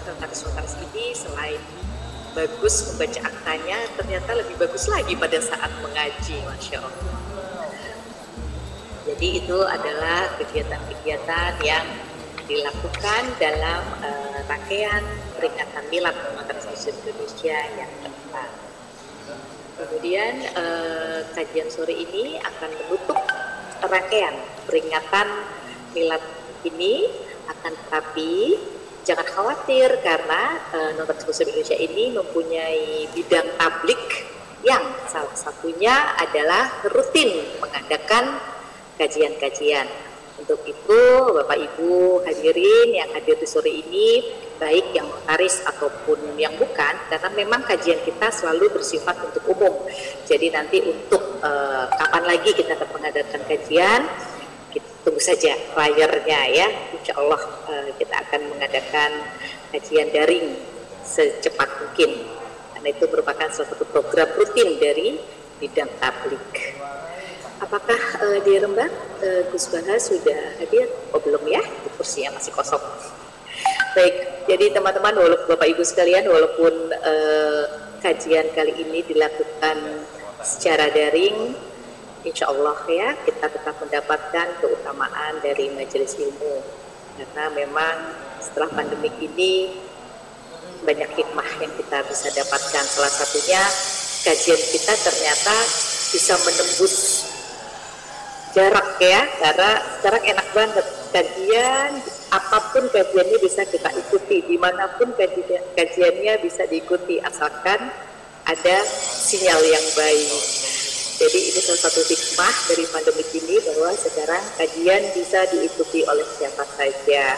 notaris-notaris ini selain bagus membaca aktanya, ternyata lebih bagus lagi pada saat mengaji, Masya Allah. Jadi itu adalah kegiatan-kegiatan yang dilakukan dalam rangkaian peringatan Milad Notaris Muslim Indonesia yang keempat. Kemudian kajian sore ini akan menutup rangkaian peringatan Milad ini, akan tetapi jangan khawatir karena Notaris Muslim Indonesia ini mempunyai bidang tablik yang salah satunya adalah rutin mengadakan kajian-kajian. Untuk itu Bapak Ibu hadirin yang hadir di sore ini, baik yang notaris ataupun yang bukan, karena memang kajian kita selalu bersifat untuk umum. Jadi nanti untuk kapan lagi kita akan mengadakan kajian, kita tunggu saja flyernya ya. Insya Allah kita akan mengadakan kajian daring secepat mungkin, karena itu merupakan salah satu program rutin dari bidang tablik. Apakah di Rembang Gus Baha sudah hadir? Oh belum ya, kursinya masih kosong. Baik, jadi teman-teman, Bapak Ibu sekalian, walaupun kajian kali ini dilakukan secara daring, insya Allah ya kita tetap mendapatkan keutamaan dari majelis ilmu, karena memang setelah pandemik ini banyak hikmah yang kita bisa dapatkan. Salah satunya kajian kita ternyata bisa menembus jarak ya, karena sekarang enak banget kajian, apapun kajiannya bisa kita ikuti, dimanapun kajiannya bisa diikuti asalkan ada sinyal yang baik. Jadi ini salah satu hikmah dari pandemi ini, bahwa sekarang kajian bisa diikuti oleh siapa saja.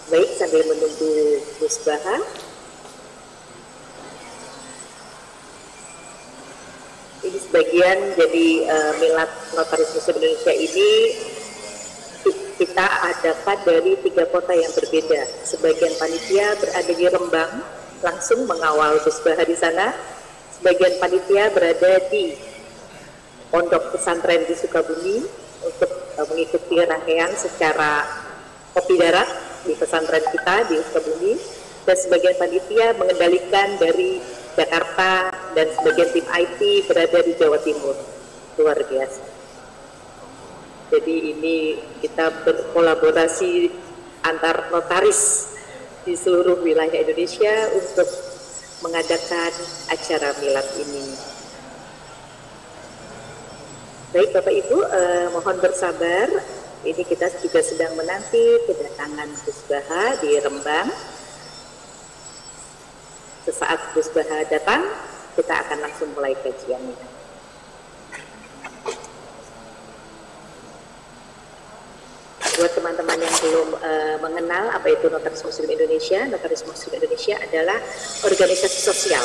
Baik, sambil menunggu Gus Baha, ini sebagian jadi Milad Notaris Muslim Indonesia ini kita adakan dari 3 kota yang berbeda. Sebagian panitia berada di Rembang, langsung mengawal Gus Baha di sana. Sebagian panitia berada di pondok pesantren di Sukabumi untuk mengikuti rangkaian secara kopi darat di pesantren kita di Sukabumi, dan sebagian panitia mengendalikan dari Jakarta, dan sebagian tim IT berada di Jawa Timur. Luar biasa. Jadi ini kita berkolaborasi antar notaris di seluruh wilayah Indonesia untuk mengadakan acara milad ini. Baik Bapak Ibu, mohon bersabar. Ini kita juga sedang menanti kedatangan Gus Baha di Rembang. Sesaat Gus Baha datang, kita akan langsung mulai kajiannya. Buat teman-teman yang belum mengenal apa itu Notaris Muslim Indonesia, Notaris Muslim Indonesia adalah organisasi sosial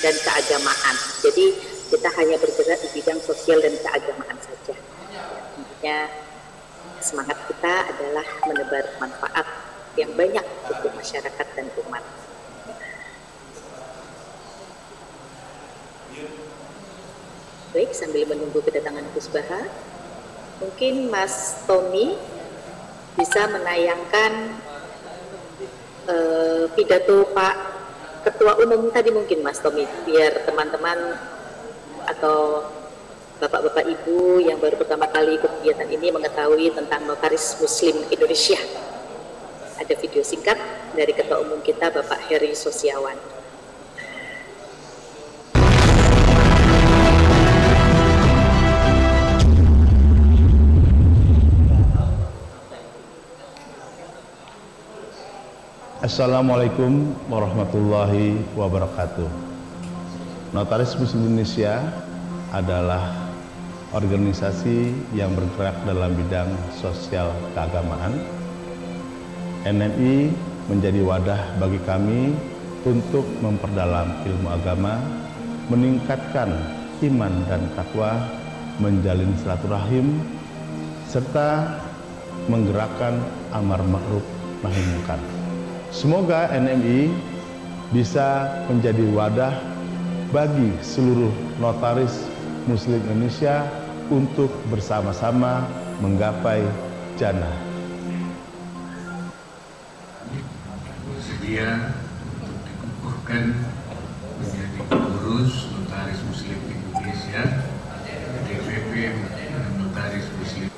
dan keagamaan. Jadi kita hanya bergerak di bidang sosial dan keagamaan saja. Tentunya semangat kita adalah menebar manfaat yang banyak untuk masyarakat dan umat. Baik, sambil menunggu kedatangan Gus Baha, mungkin Mas Tommy bisa menayangkan pidato Pak Ketua Umum tadi mungkin Mas Tommy, biar teman-teman atau Bapak-Bapak Ibu yang baru pertama kali ikut kegiatan ini mengetahui tentang Notaris Muslim Indonesia. Ada video singkat dari Ketua Umum kita Bapak Heri Sosiawan. Assalamualaikum warahmatullahi wabarakatuh. Notaris Muslim Indonesia adalah organisasi yang bergerak dalam bidang sosial keagamaan. NMI menjadi wadah bagi kami untuk memperdalam ilmu agama, meningkatkan iman dan takwa, menjalin silaturahim, serta menggerakkan amar ma'ruf nahi munkar. Semoga NMI bisa menjadi wadah bagi seluruh notaris Muslim Indonesia untuk bersama-sama menggapai jannah. bersedia untuk dikukuhkan menjadi pengurus Notaris Muslim Indonesia, DPP Notaris Muslim.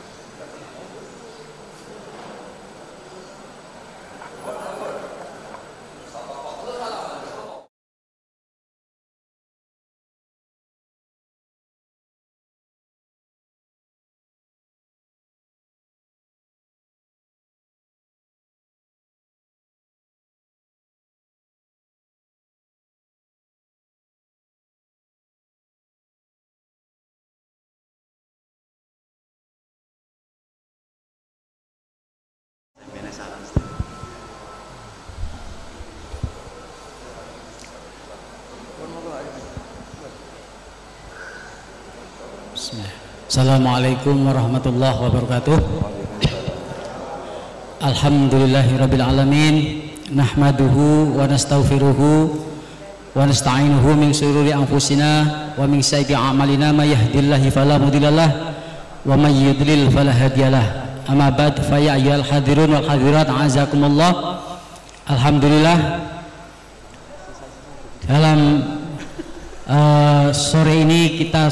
Assalamualaikum warahmatullahi wabarakatuh. Alhamdulillahirabbil alamin, nahmaduhu wa nastaghfiruhu wa nasta'inuhu min shururi anfusina wa min sayyiati a'malina may yahdihillahu fala mudhillalah wa may yudlil fala hadiyalah. Amma ba'd, fa ya ayyuhal hadirun wal hadirat azakumullah. Alhamdulillah, dalam sore ini kita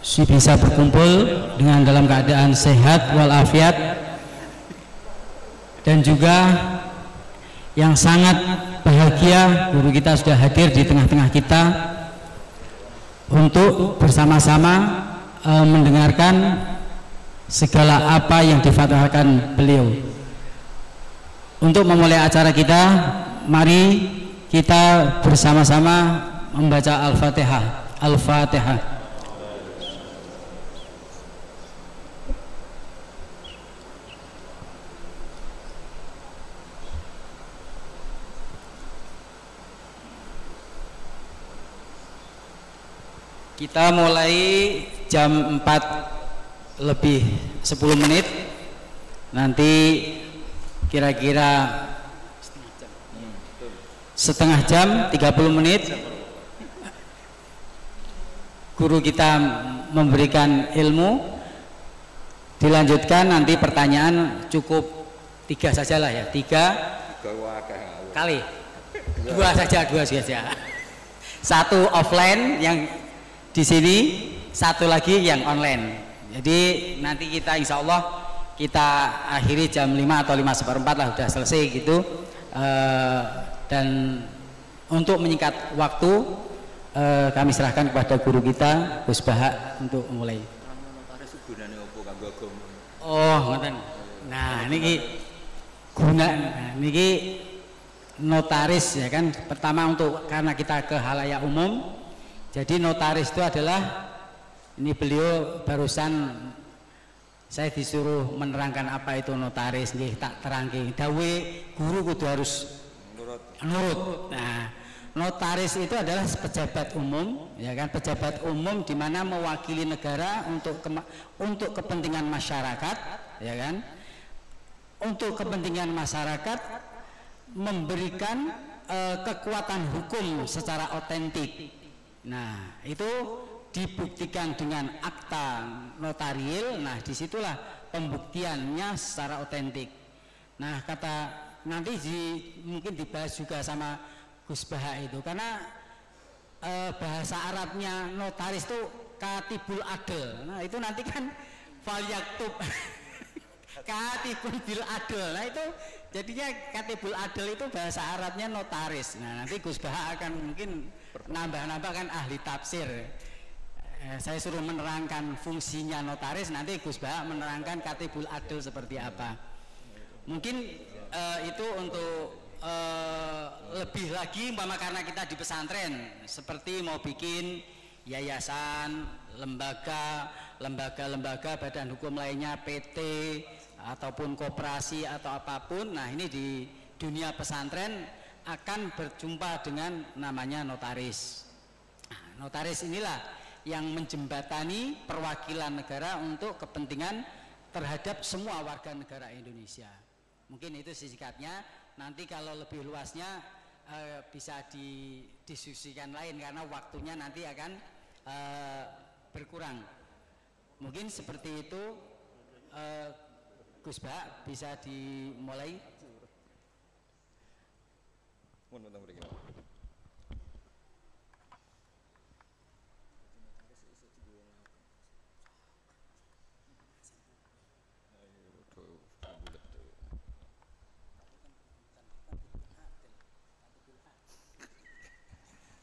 bisa berkumpul dengan dalam keadaan sehat walafiat, dan juga yang sangat bahagia guru kita sudah hadir di tengah-tengah kita untuk bersama-sama mendengarkan segala apa yang difatwakan beliau. Untuk memulai acara kita, mari kita bersama-sama membaca Al-Fatihah. Al-Fatihah. Kita mulai jam 4 lebih 10 menit. Nanti kira-kira setengah jam 30 menit guru kita memberikan ilmu. Dilanjutkan nanti pertanyaan cukup 3 sajalah ya, 3 kali, 2 saja. 1 offline yang di sini, 1 lagi yang online. Jadi nanti kita insya Allah kita akhiri jam 5 atau 5:15 lah, udah selesai gitu. Dan untuk menyingkat waktu, kami serahkan kepada guru kita Gus Bahak untuk mulai. Oh, ngoten. Nah, niki guna niki notaris ya kan. Pertama untuk karena kita ke halayak umum. Jadi notaris itu adalah, ini beliau barusan saya disuruh menerangkan apa itu notaris, nggih tak terangke. Dawe guru kudu harus nurut. Nah, notaris itu adalah pejabat umum, ya kan, pejabat umum di mana mewakili negara untuk kepentingan masyarakat, ya kan. Untuk kepentingan masyarakat memberikan kekuatan hukum secara otentik. Nah, itu dibuktikan dengan akta notarial. Nah, disitulah pembuktiannya secara otentik. Nah, nanti mungkin dibahas juga sama Gus Bahak itu, karena bahasa Arabnya notaris itu katibul adl. Nah, itu nanti kan falyaktub katibul bil adl. Nah, itu jadinya katibul adl itu bahasa Arabnya notaris. Nah, nanti Gus Bahak akan mungkin nambah-nambah kan ahli tafsir. Saya suruh menerangkan fungsinya notaris, nanti Gus Bahak menerangkan katibul adl seperti apa. Mungkin itu untuk lebih lagi umpama karena kita di pesantren, seperti mau bikin yayasan, lembaga badan hukum lainnya, PT ataupun koperasi atau apapun. Nah, ini di dunia pesantren akan berjumpa dengan namanya notaris. Nah, notaris inilah yang menjembatani perwakilan negara untuk kepentingan terhadap semua warga negara Indonesia. Mungkin itu singkatnya. Nanti kalau lebih luasnya bisa didiskusikan lain karena waktunya nanti akan berkurang. Mungkin seperti itu. Gus Bahak bisa dimulai. Mun tentang mriki.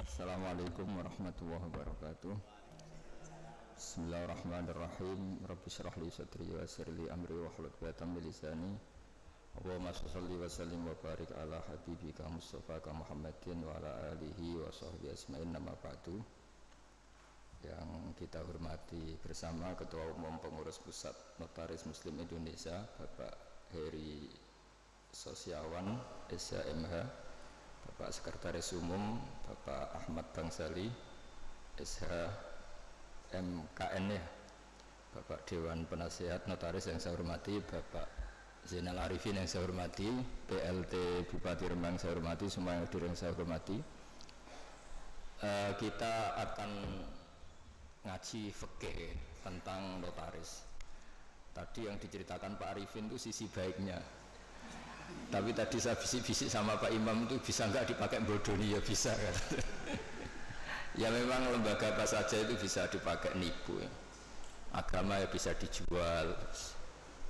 Assalamualaikum warahmatullahi wabarakatuh. Bismillahirrahmanirrahim. Rabbi shrah li sadri wa yassir li amri wahlul 'uqdatam min lisani. Allahumma shalli wa sallim wa barik ala habibika Mustafa Muhammadin wa ala alihi wa sahbihi ajmain. Nama ba'du. Yang kita hormati bersama Ketua Umum Pengurus Pusat Notaris Muslim Indonesia Bapak Heri Sosiawan SHMH, Bapak Sekretaris Umum Bapak Ahmad Bangsali SHMKN ya, Bapak Dewan Penasehat Notaris yang saya hormati, Bapak Zainal Arifin yang saya hormati, PLT Bupati Rembang saya hormati, semua yang hadir yang saya hormati. Kita akan ngaji fikih tentang notaris. Tadi yang diceritakan Pak Arifin itu sisi baiknya, tapi tadi saya bisik-bisik sama Pak Imam itu bisa nggak dipakai bodoni, ya bisa kan. Ya memang lembaga apa saja itu bisa dipakai nipu ya. Agama ya bisa dijual,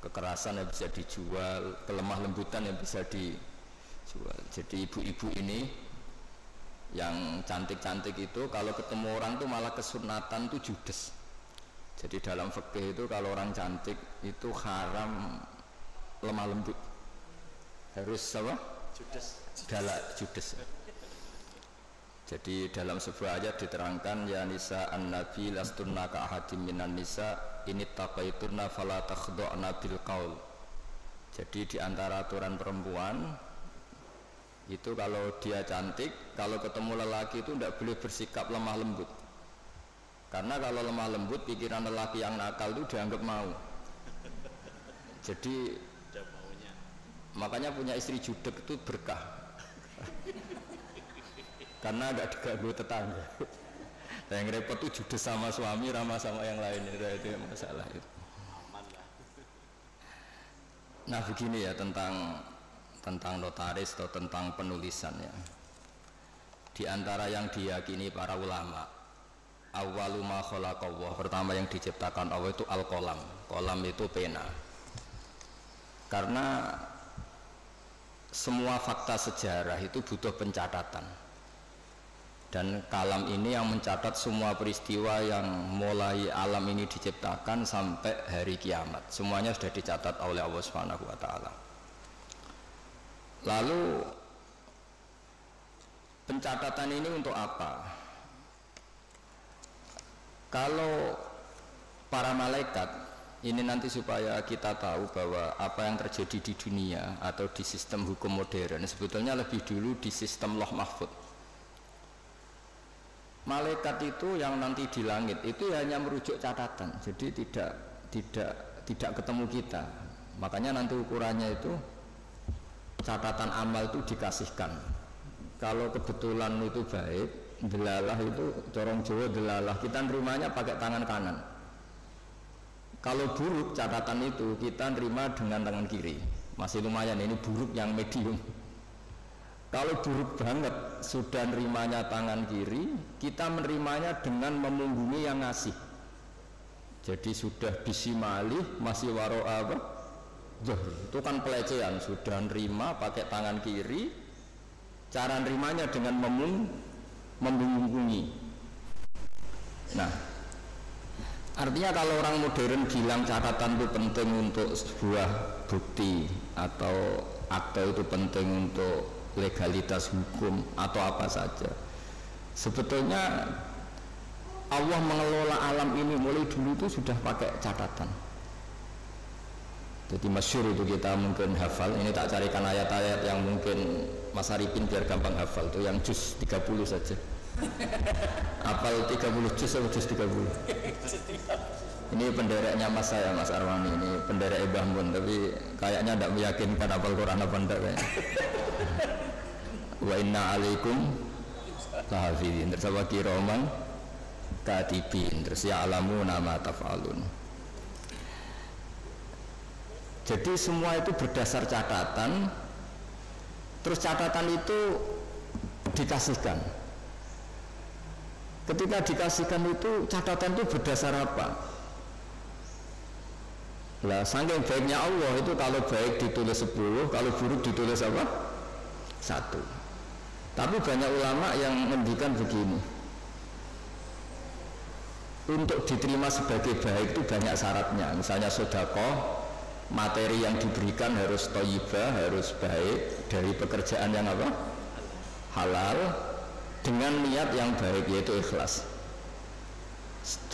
kekerasan yang bisa dijual, kelemah lembutan yang bisa dijual. Jadi ibu-ibu ini yang cantik-cantik itu kalau ketemu orang tuh malah kesunatan tuh judes. Jadi dalam fikih itu kalau orang cantik itu haram lemah lembut, harus apa? Judes. Judes. Jadi dalam sebuah ayat diterangkan, ya nisa an-nabi lastunna ka ahadim minan nisa ini taqaitunna fala takhda'na bil qaul. Jadi di antara aturan perempuan itu kalau dia cantik, kalau ketemu lelaki itu tidak boleh bersikap lemah lembut. Karena kalau lemah lembut, pikiran lelaki yang nakal itu dianggap mau. Jadi makanya punya istri judek itu berkah. Karena agak diganggu tetangga. Yang repot tuh judes sama suami, ramah sama yang lain, itu masalah itu. Nah begini ya tentang notaris atau tentang penulisan ya. Di antara yang diyakini para ulama, awwalu ma khalaqallah, pertama yang diciptakan Allah itu al-qalam. Qalam itu pena. Karena semua fakta sejarah itu butuh pencatatan. Dan kalam ini yang mencatat semua peristiwa yang mulai alam ini diciptakan sampai hari kiamat. Semuanya sudah dicatat oleh Allah Subhanahu wa taala. Lalu pencatatan ini untuk apa? Kalau para malaikat ini nanti supaya kita tahu bahwa apa yang terjadi di dunia atau di sistem hukum modern sebetulnya lebih dulu di sistem Lauh Mahfuz. Malaikat itu yang nanti di langit itu hanya merujuk catatan, jadi tidak ketemu kita. Makanya nanti ukurannya itu catatan amal itu dikasihkan. Kalau kebetulan itu baik, delalah itu corong Jawa delalah, kita nerimanya pakai tangan kanan. Kalau buruk catatan itu kita nerima dengan tangan kiri, masih lumayan, ini buruk yang medium. Kalau buruk banget sudah nerimanya tangan kiri, kita menerimanya dengan memunggungi yang ngasih. Jadi sudah disimali masih waro apa? Itu kan pelecehan. Sudah nerima pakai tangan kiri, cara nerimanya dengan memunggungi. Nah, artinya kalau orang modern bilang catatan itu penting untuk sebuah bukti atau akte itu penting untuk legalitas hukum atau apa saja, sebetulnya Allah mengelola alam ini mulai dulu itu sudah pakai catatan. Jadi masyhur itu kita mungkin hafal, ini tak carikan ayat-ayat yang mungkin Mas Arifin biar gampang hafal, itu yang juz 30 saja. Hafal 30 juz atau juz 30? Ini pendereknya Mas saya, Mas Arwani, ini penderek Mbah Mun, tapi kayaknya tidak meyakinkan hafal Quran apa enggak kayaknya. Wa inna alaikum lahafidhin, terus apa kiroman katibin, terus ya'lamu nama taf'alun. Jadi semua itu berdasar catatan. Terus catatan itu dikasihkan. Ketika dikasihkan itu catatan itu berdasar apa? Lah saking baiknya Allah itu kalau baik ditulis 10, kalau buruk ditulis apa? 1. Tapi banyak ulama yang ngendikan begini, untuk diterima sebagai baik itu banyak syaratnya. Misalnya sedekah, materi yang diberikan harus thayyibah, harus baik, dari pekerjaan yang apa? Halal, dengan niat yang baik, yaitu ikhlas.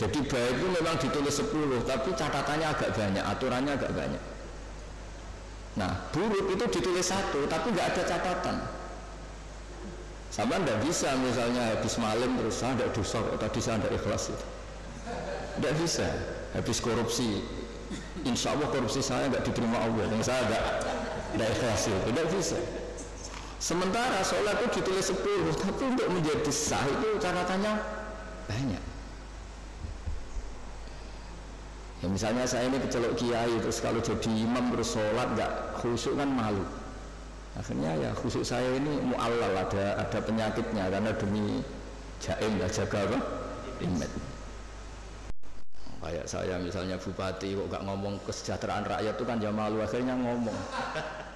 Jadi baik itu memang ditulis 10, tapi catatannya agak banyak, aturannya agak banyak. Nah, buruk itu ditulis 1, tapi nggak ada catatan. Sama nggak bisa, misalnya habis malam terus saya tidak dosa, tadi saya tidak ikhlas itu. Tidak bisa. Habis korupsi, insya Allah korupsi saya nggak diterima Allah, dan saya nggak ikhlas itu. Tidak bisa. Sementara sholat itu ditulis 10, tapi untuk menjadi sah itu catatannya banyak. Ya misalnya saya ini kecelok kiai, terus kalau jadi imam terus sholat nggak khusyuk kan malu. Akhirnya ya khusyuk saya ini mu'allal, ada penyakitnya karena demi jaim, jaga apa? Image. Kayak saya misalnya bupati kok nggak ngomong kesejahteraan rakyat itu kan ya malu, akhirnya ngomong.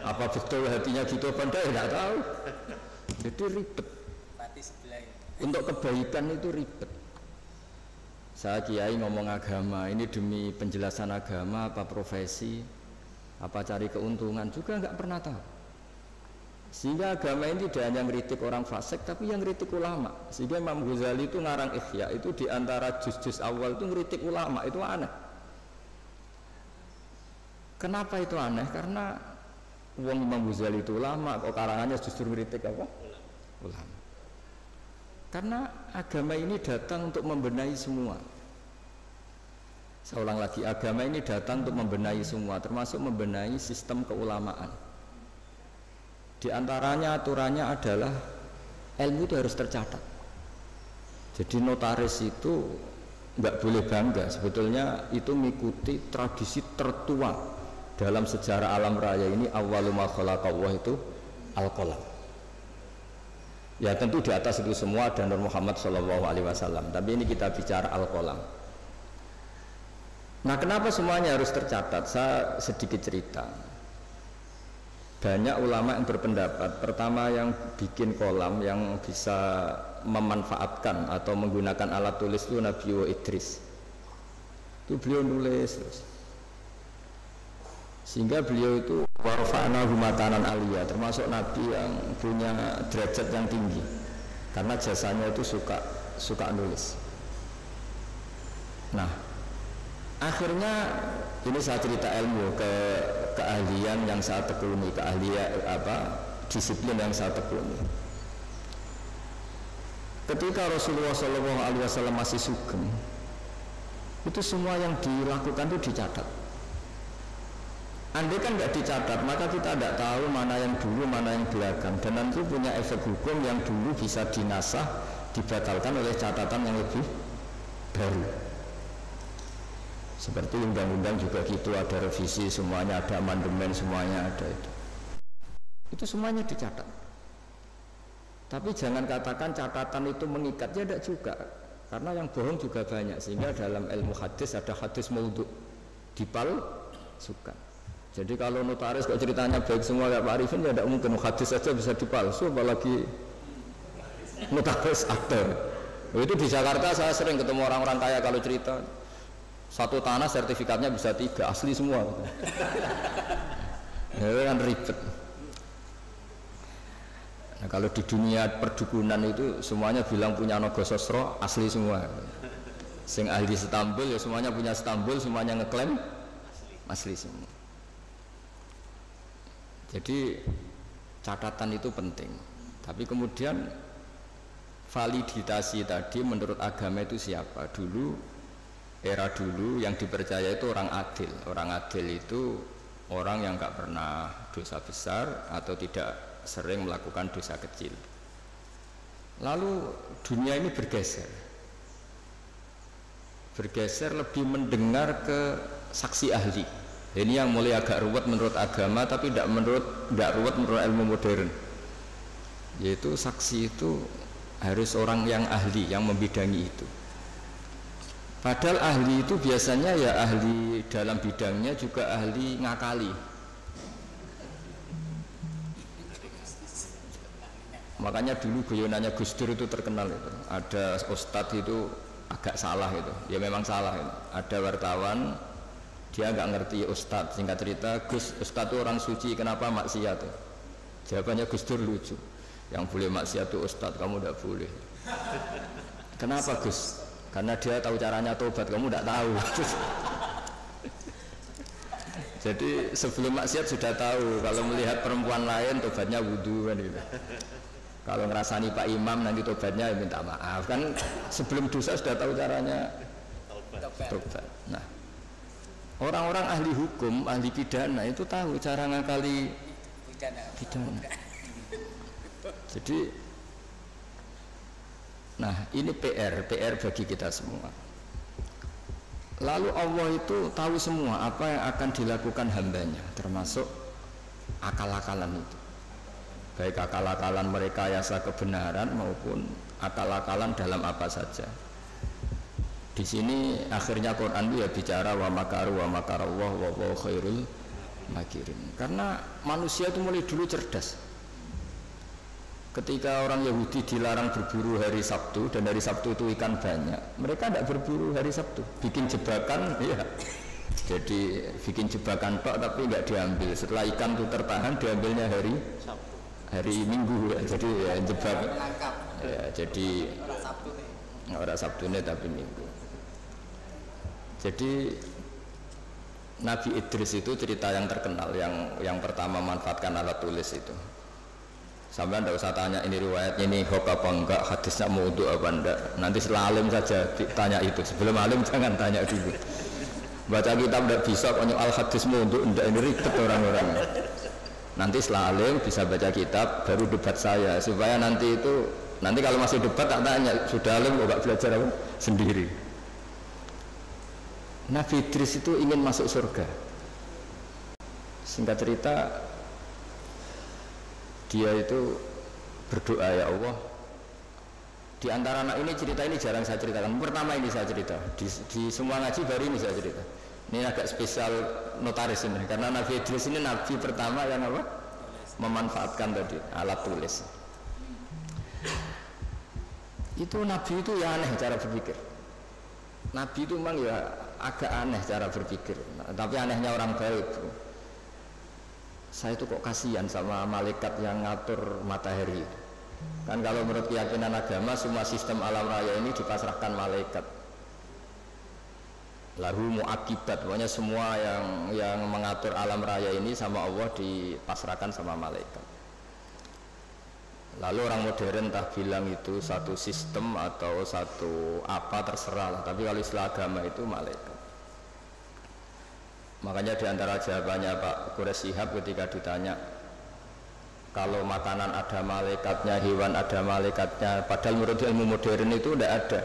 Apa betul hatinya gitu apa enggak? Nggak tahu. Jadi ribet. Untuk kebaikan itu ribet. Saya kiai ngomong agama, ini demi penjelasan agama, apa profesi, apa cari keuntungan, juga nggak pernah tahu. Sehingga agama ini tidak hanya ngeritik orang fasik, tapi yang ngeritik ulama. Sehingga Imam Ghazali itu ngarang Ihya, itu diantara juz-juz awal itu ngeritik ulama, itu aneh. Kenapa itu aneh? Karena uang Imam Ghazali itu ulama, kok karangannya justru ngeritik apa? Ulama. Karena agama ini datang untuk membenahi semua. Saya ulang lagi, agama ini datang untuk membenahi semua, termasuk membenahi sistem keulamaan. Di antaranya aturannya adalah ilmu itu harus tercatat. Jadi notaris itu nggak boleh bangga, sebetulnya itu mengikuti tradisi tertua dalam sejarah alam raya ini. Awwalu ma khalaqallahu itu al-qalam. Ya tentu di atas itu semua ada Nur Muhammad SAW, tapi ini kita bicara al-qalam. Nah kenapa semuanya harus tercatat? Saya sedikit cerita. Banyak ulama yang berpendapat, pertama yang bikin kolam yang bisa memanfaatkan atau menggunakan alat tulis itu Nabi Idris. Itu beliau nulis terus. Sehingga beliau itu warfa'nahu makanan aliyah, termasuk nabi yang punya derajat yang tinggi karena jasanya itu suka nulis. Nah akhirnya ini saya cerita ilmu keahlian yang saya tekuni, keahlian disiplin yang saya tekuni. Ketika Rasulullah SAW masih sugeng, itu semua yang dilakukan itu dicatat. Andai kan nggak dicatat, maka kita tidak tahu mana yang dulu, mana yang belakang, dan nanti punya efek hukum yang dulu bisa dinasah, dibatalkan oleh catatan yang lebih baru. Seperti undang-undang juga gitu, ada revisi semuanya, ada amandemen semuanya ada itu. Itu semuanya dicatat. Tapi jangan katakan catatan itu mengikat, ya tidak juga, karena yang bohong juga banyak. Sehingga dalam ilmu hadis ada hadis maudhu, dipalsukan. Jadi kalau notaris kok ceritanya baik semua kayak Pak Arifin, ya tidak mungkin hadis saja bisa dipalsu, apalagi notaris aktor. Itu di Jakarta saya sering ketemu orang-orang kaya kalau cerita satu tanah sertifikatnya bisa 3, asli semua. Ya kan ribet. Nah, kalau di dunia perdukunan itu semuanya bilang punya Nogo Sosro, asli semua. Sing ahli Istanbul ya semuanya punya Istanbul, semuanya ngeklaim asli semua. Jadi catatan itu penting, tapi kemudian validasi tadi menurut agama itu siapa? Dulu, era dulu yang dipercaya itu orang adil. Orang adil itu orang yang nggak pernah dosa besar atau tidak sering melakukan dosa kecil. Lalu dunia ini bergeser lebih mendengar ke saksi ahli. Ini yang mulai agak ruwet menurut agama, tapi tidak ruwet menurut ilmu modern. yaitu saksi itu harus orang yang ahli, yang membidangi itu. Padahal ahli itu biasanya ya ahli dalam bidangnya juga ahli ngakali. Makanya dulu guyonannya Gus Dur itu terkenal itu. Ada ustadz itu agak salah itu, ya memang salah itu. Ada wartawan dia nggak ngerti ustadz, singkat cerita Gus, ustadz itu orang suci, kenapa maksiat? Jawabannya Gus Dur lucu, yang boleh maksiat itu ustadz, kamu tidak boleh. Kenapa Gus? Karena dia tahu caranya tobat, kamu tidak tahu. Jadi sebelum maksiat sudah tahu, kalau melihat perempuan lain tobatnya wudhu kan gitu. Kalau ngerasani Pak Imam nanti tobatnya minta maaf, kan sebelum dosa sudah tahu caranya tobat. Nah, orang-orang ahli hukum, ahli pidana itu tahu cara ngakali pidana. Jadi, nah ini PR bagi kita semua. Lalu Allah itu tahu semua apa yang akan dilakukan hambanya, termasuk akal-akalan itu. Baik akal-akalan merekayasa kebenaran maupun akal-akalan dalam apa saja. Di sini akhirnya Quran itu ya bicara wa makaru wa makarallah wa huwa khairul makirin. Karena manusia itu mulai dulu cerdas. Ketika orang Yahudi dilarang berburu hari Sabtu dan hari Sabtu itu ikan banyak, mereka tidak berburu hari Sabtu, bikin jebakan, ya. Jadi bikin jebakan tok tapi nggak diambil. Setelah ikan itu tertahan, diambilnya hari Minggu, ya. Jadi ya, jebak, ya, jadi orang Sabtu ini tapi Minggu. Jadi Nabi Idris itu cerita yang terkenal, yang pertama manfaatkan alat tulis itu. Sampai anda usah tanya ini riwayatnya ini hoax apa enggak, hadisnya maudhu apa enggak. Nanti setelah alim saja tanya itu. Sebelum alim jangan tanya dulu. Baca kitab tidak bisa konyol al hadis maudhu, enggak, ini ribet orang-orang. Nanti setelah alim bisa baca kitab baru debat saya, supaya nanti kalau masih debat tak tanya sudah alim kok gak belajar apa sendiri. Nabi Idris itu ingin masuk surga. Singkat cerita dia itu berdoa, ya Allah, di antara anak ini cerita ini jarang saya ceritakan. Pertama ini saya cerita di semua ngaji baru ini saya cerita. Ini agak spesial notaris ini karena Nabi Idris ini nabi pertama yang apa? Memanfaatkan tadi alat tulis. Itu nabi itu ya aneh cara berpikir. Nabi itu memang ya agak aneh cara berpikir. Nah, tapi anehnya orang baik. Saya itu kok kasihan sama malaikat yang ngatur matahari. Kan kalau menurut keyakinan agama semua sistem alam raya ini dipasrahkan malaikat. Lahu muakibat, pokoknya semua yang mengatur alam raya ini sama Allah dipasrahkan sama malaikat. Lalu orang modern entah bilang itu satu sistem atau satu apa terserah lah. Tapi kalau istilah agama itu malaikat. Makanya diantara jawabannya Pak Quraisy Shihab ketika ditanya kalau makanan ada malaikatnya, hewan ada malaikatnya, padahal menurut ilmu modern itu tidak ada.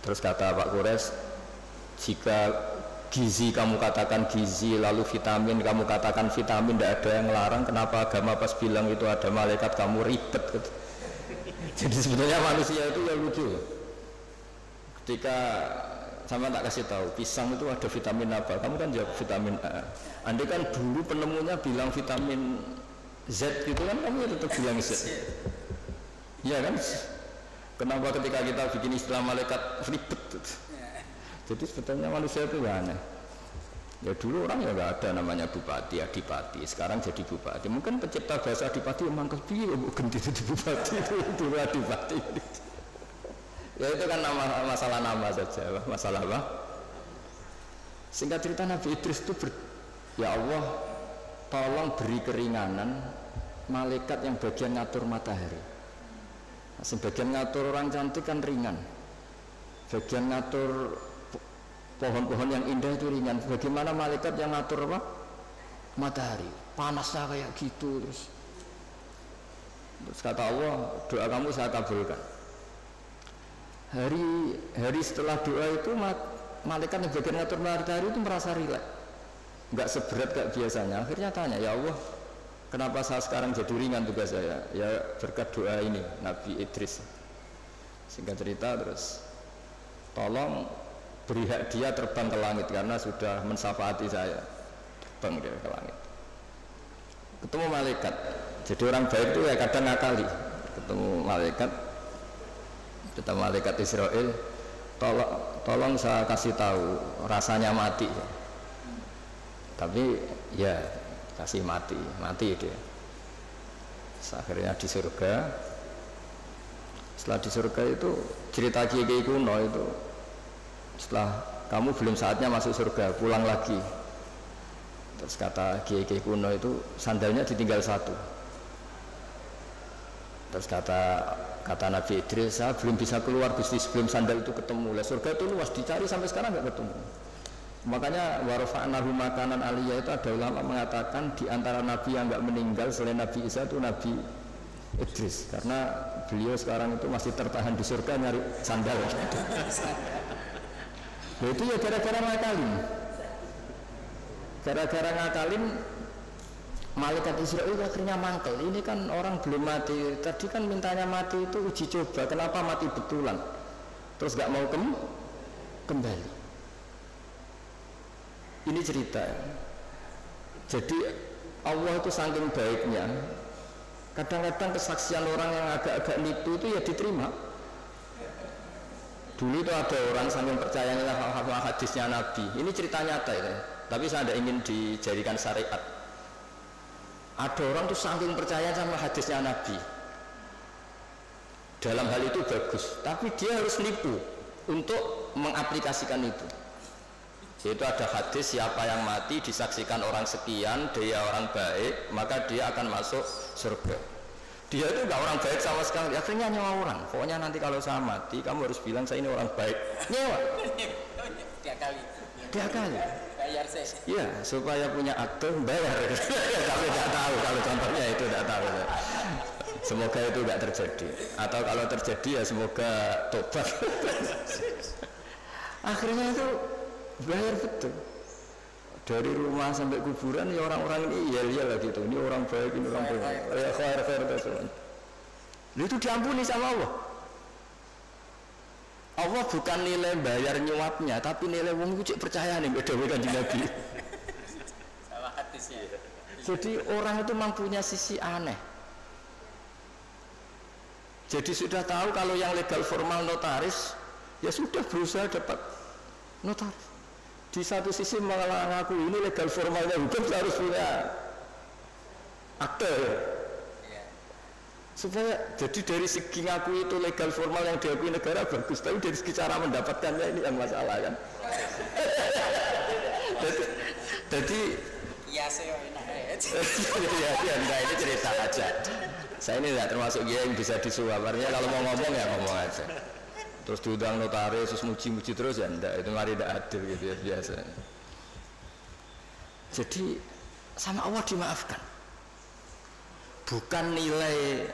Terus kata Pak Quraisy, jika gizi kamu katakan gizi, lalu vitamin kamu katakan vitamin, tidak ada yang larang, kenapa agama pas bilang itu ada malaikat kamu ribet gitu. Jadi sebetulnya manusia itu ya lucu. Ketika sama tak kasih tahu, pisang itu ada vitamin apa? Kamu kan jawab vitamin A. Andai kan dulu penemunya bilang vitamin Z gitu kan, kamu tetap bilang Z. Iya kan? Kenapa ketika kita bikin istilah malaikat ribet? Jadi sebetulnya manusia itu aneh. Ya dulu orang ya nggak ada namanya bupati, adipati. Sekarang jadi bupati. Mungkin pencipta bahasa adipati memang kepi, ganti jadi bupati itu dulu adipati. Ya itu kan masalah nama saja, masalah apa? Singkat cerita Nabi Idris itu ya Allah, tolong beri keringanan malaikat yang bagian ngatur matahari. Nah, sebagian ngatur orang cantik kan ringan, bagian ngatur pohon-pohon yang indah itu ringan. Bagaimana malaikat yang ngatur apa? Matahari, panasnya kayak gitu terus kata Allah, doa kamu saya kabulkan. Hari setelah doa itu malaikat yang bagian ngatur matahari itu merasa rileks, nggak seberat kayak biasanya. Akhirnya tanya, ya Allah, kenapa saya sekarang jadi ringan tugas saya? Ya berkat doa ini Nabi Idris. Singkat cerita terus tolong beri hak dia terbang ke langit karena sudah mensyafaati saya. Terbang dia ke langit. Ketemu malaikat. Jadi orang baik itu ya kadang ngakali. Ketemu malaikat Israel, tolong saya kasih tahu rasanya mati. Tapi ya kasih mati dia. Akhirnya di surga. Setelah di surga itu cerita kiai kuno itu, setelah kamu belum saatnya masuk surga, pulang lagi. Terus kata kiai kuno itu sandalnya ditinggal satu. Terus kata Nabi Idris, saya belum bisa keluar Gusti sebelum sandal itu ketemu. Lah surga itu luas, dicari sampai sekarang nggak ketemu. Makanya warafa'nahu makanan aliyah itu ada ulama mengatakan di antara nabi yang nggak meninggal selain Nabi Isa itu Nabi Idris, karena beliau sekarang itu masih tertahan di surga nyari sandal. Nah, itu ya gara-gara ngakalin malaikat Israel akhirnya mangkel. Ini kan orang belum mati, tadi kan mintanya mati itu uji coba, kenapa mati betulan terus gak mau kembali. Ini cerita. Jadi Allah itu saking baiknya, kadang-kadang kesaksian orang yang agak-agak nipu itu ya diterima. Dulu itu ada orang saking percayanya hadisnya Nabi. Ini cerita nyata ya, tapi saya tidak ingin dijadikan syariat. Ada orang tuh saking percaya sama hadisnya Nabi, dalam hal itu bagus, tapi dia harus nipu untuk mengaplikasikan itu. Yaitu ada hadis siapa yang mati disaksikan orang sekian, dia orang baik, maka dia akan masuk surga. Dia itu nggak orang baik sama sekali, akhirnya nyewa orang. Pokoknya nanti kalau saya mati, kamu harus bilang saya ini orang baik. Nyewa. Tiap kali. Bayar saya. Iya, supaya punya akte bayar. Tapi nggak tahu kalau contohnya itu nggak tahu. Semoga itu nggak terjadi. Atau kalau terjadi ya semoga tobat. Akhirnya itu bayar betul. Dari rumah sampai kuburan ya orang-orang ini iya lah gitu. Ini orang baik, ini orang baik. Ya khair terus. Itu diampuni sama Allah. Allah bukan nilai bayar nyuapnya, tapi nilai wong itu cek percaya nih beda Kanjeng Nabi. Salah hadisnya. Jadi orang itu mempunyai sisi aneh. Jadi sudah tahu kalau yang legal formal notaris, ya sudah berusaha dapat notaris. Di satu sisi mengaku ini legal formalnya hukum harus punya akte. Supaya jadi dari segi ngaku itu legal formal yang diakui negara bagus, tapi dari segi cara mendapatkannya ini yang masalah kan. Jadi ya saya ini cerita aja. Saya ini tidak termasuk dia yang bisa disuap. Artinya kalau mau ngomong ya ngomong aja. Terus diundang notaris, terus muji-muji terus ya enggak, itu mari tidak adil gitu ya biasa. Jadi sama Allah dimaafkan. Bukan nilai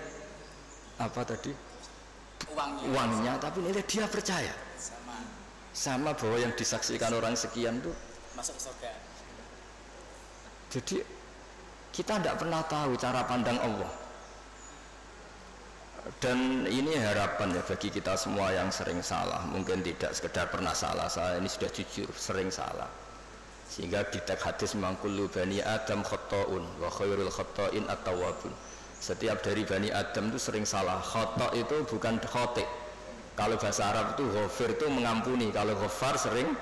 apa tadi uangnya, tapi nilai dia percaya sama bahwa yang disaksikan orang sekian tuh masuk surga. Jadi kita tidak pernah tahu cara pandang Allah, dan ini harapan ya bagi kita semua yang sering salah. Mungkin tidak sekedar pernah salah, saya ini sudah jujur sering salah, sehingga di teks hadis mangkullu bani Adam khotoun wa khairul khotoin at-tawwabun. Setiap dari Bani Adam itu sering salah. Khoto itu bukan khotik. Kalau bahasa Arab itu ghafir itu mengampuni. Kalau ghafar sering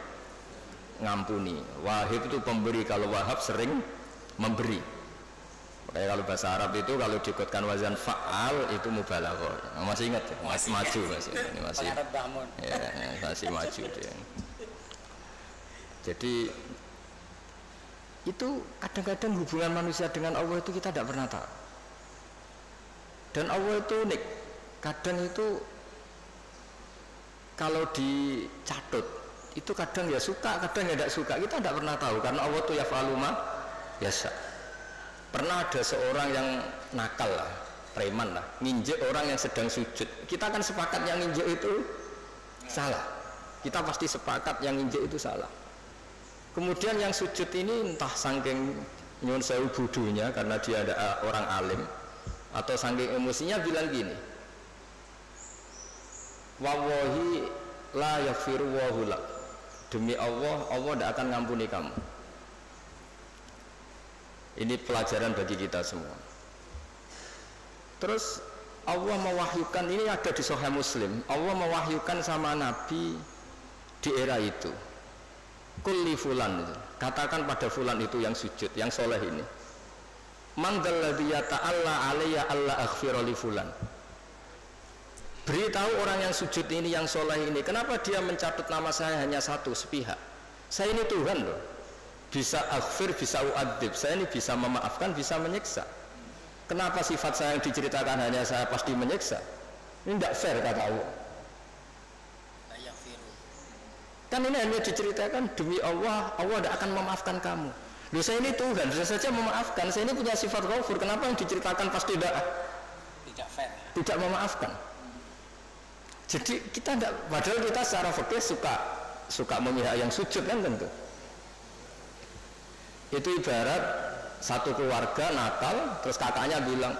ngampuni. Wahib itu pemberi. Kalau wahab sering memberi. Makanya kalau bahasa Arab itu kalau diikutkan wazan fa'al itu mubalaghah. Masih ingat ya? Masih maju masih. Ini masih. Ya, masih maju dia. Jadi itu kadang-kadang hubungan manusia dengan Allah itu kita tidak pernah tahu. Dan Allah itu unik, kadang itu kalau dicatut itu kadang ya suka, kadang ya tidak suka, kita tidak pernah tahu karena Allah itu yaf'alu ma yasha. Pernah ada seorang yang nakal lah, preman lah, nginjek orang yang sedang sujud. Kita kan sepakat yang nginjek itu salah, kita pasti sepakat yang nginjek itu salah. Kemudian yang sujud ini entah saking nyuwun sewu budunya karena dia ada orang alim atau saking emosinya bilang gini, wallahi la yaghfiru wallahu lak, demi Allah, Allah tidak akan ngampuni kamu. Ini pelajaran bagi kita semua. Terus Allah mewahyukan, ini ada di Sahih Muslim, Allah mewahyukan sama Nabi di era itu, kulli fulan, katakan pada fulan itu yang sujud, yang soleh ini, man dzalladzi yata'alla alayya alla aghfira li fulan, beritahu orang yang sujud ini, yang soleh ini, kenapa dia mencatat nama saya hanya satu sepihak. Saya ini Tuhan loh, bisa aghfir, bisa u'adzib, saya ini bisa memaafkan, bisa menyiksa. Kenapa sifat saya yang diceritakan hanya saya pasti menyiksa? Ini tidak fair kata Allah. Kan ini hanya diceritakan demi Allah, Allah tidak akan memaafkan kamu. Loh, saya ini Tuhan, saya saja memaafkan, saya ini punya sifat ghafur, kenapa yang diceritakan pasti tidak fair, tidak memaafkan? Jadi kita tidak, padahal kita secara fikih suka memihak yang sujud kan tentu. Itu ibarat satu keluarga nakal, terus kakaknya bilang,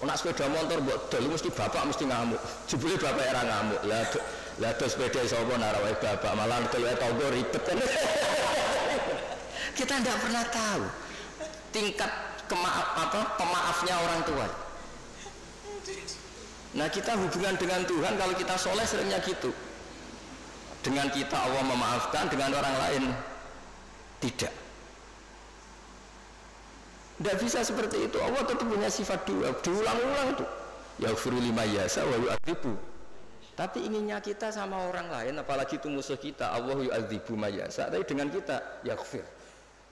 nak sepeda motor buat dulu mesti bapak mesti ngamuk, jebule bapak era ngamuk, lah sepeda sopo narawai bapak malah kalau tonggo ribet kan. Kita tidak pernah tahu tingkat pemaafnya orang tua. Nah kita hubungan dengan Tuhan kalau kita soleh seringnya gitu, dengan kita Allah memaafkan, dengan orang lain tidak. Tidak bisa seperti itu. Allah tetap punya sifat dua, diulang-ulang itu. Yaghfiru liman yasha wa yu'adzibu. Tapi inginnya kita sama orang lain, apalagi itu musuh kita, Allah yu'adzibu man yasha. Tapi dengan kita yaghfir.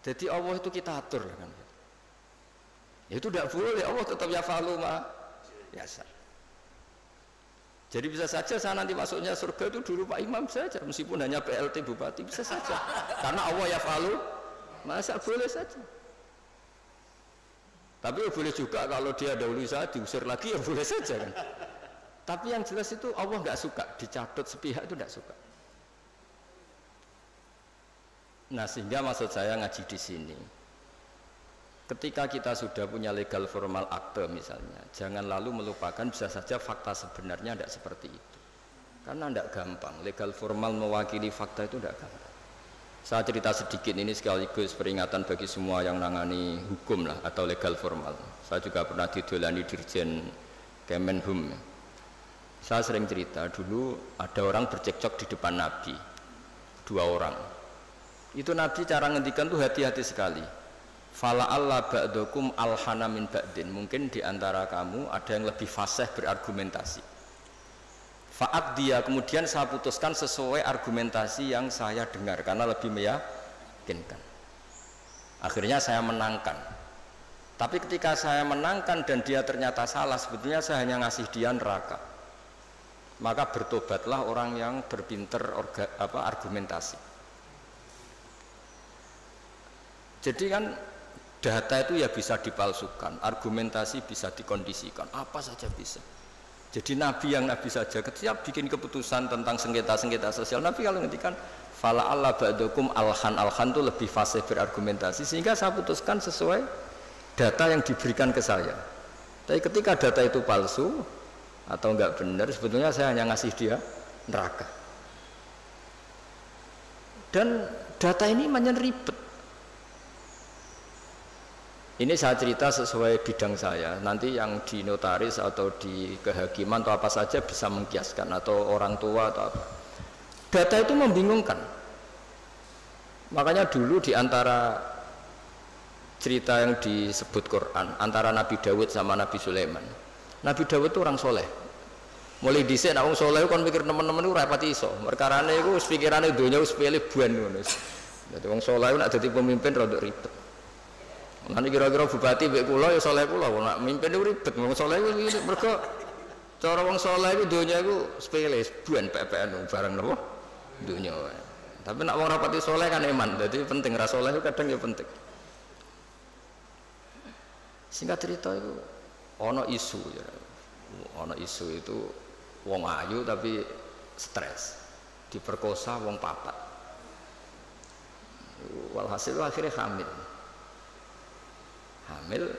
Jadi Allah itu kita atur kan. Itu tidak boleh. Allah tetap yaf'alu ma yasha. Jadi bisa saja saya nanti masuknya surga itu dulu Pak Imam saja, meskipun hanya PLT Bupati, bisa saja. Karena Allah yaf'alu ma yasha, boleh saja. Tapi ya boleh juga kalau dia dahulu saya diusir lagi ya boleh saja kan. Tapi yang jelas itu Allah nggak suka dicatut sepihak, itu nggak suka. Nah sehingga maksud saya ngaji di sini, ketika kita sudah punya legal formal akte misalnya, jangan lalu melupakan bisa saja fakta sebenarnya tidak seperti itu. Karena tidak gampang, legal formal mewakili fakta itu tidak gampang. Saya cerita sedikit ini sekaligus peringatan bagi semua yang nangani hukum lah atau legal formal. Saya juga pernah didolani Dirjen Kemenhum. Saya sering cerita dulu ada orang bercekcok di depan Nabi, 2 orang. Itu Nabi cara ngendikan tuh hati-hati sekali. Fala Allah ba'dakum alhana min ba'din. Mungkin di antara kamu ada yang lebih fasih berargumentasi. Faat dia, kemudian saya putuskan sesuai argumentasi yang saya dengar karena lebih meyakinkan. Akhirnya saya menangkan. Tapi ketika saya menangkan dan dia ternyata salah, sebetulnya saya hanya ngasih dia neraka. Maka bertobatlah orang yang berpinter argumentasi. Jadi kan data itu ya bisa dipalsukan, argumentasi bisa dikondisikan, apa saja bisa. Jadi Nabi yang Nabi saja ketika bikin keputusan tentang sengketa-sengketa sosial, Nabi kalau ngendikan fala Allah ba'dakum alhan itu lebih fasih berargumentasi, sehingga saya putuskan sesuai data yang diberikan ke saya. Tapi ketika data itu palsu atau enggak benar, sebetulnya saya hanya ngasih dia neraka. Dan data ini banyak ribet. Ini saya cerita sesuai bidang saya. Nanti yang di notaris atau di kehakiman atau apa saja bisa mengkiaskan, atau orang tua atau apa. Data itu membingungkan. Makanya dulu di antara cerita yang disebut Quran antara Nabi Dawud sama Nabi Sulaiman. Nabi Dawud itu orang soleh. Mulai dhisik nek wong soleh kon mikir teman-teman itu rapati iso. Merkarane iku pikirane donya wis pilih buan ngono. Dadi wong soleh nek dadi pemimpin rada ribet. Nanti kira-kira bupati mbek kula ya saleh kula nak mimpin niku ribet. Wong saleh iku mergo cara wong saleh iku donya iku sepele, buan PPN barang napa donya wae. Tapi nak wong rapati saleh kan iman. Dadi penting ra saleh iku kadang ya penting. Singkat cerita itu ana isu ya. Ana isu itu wong ayu tapi stres. Diperkosa wong 4. Walhasil akhirnya hamil. hamil,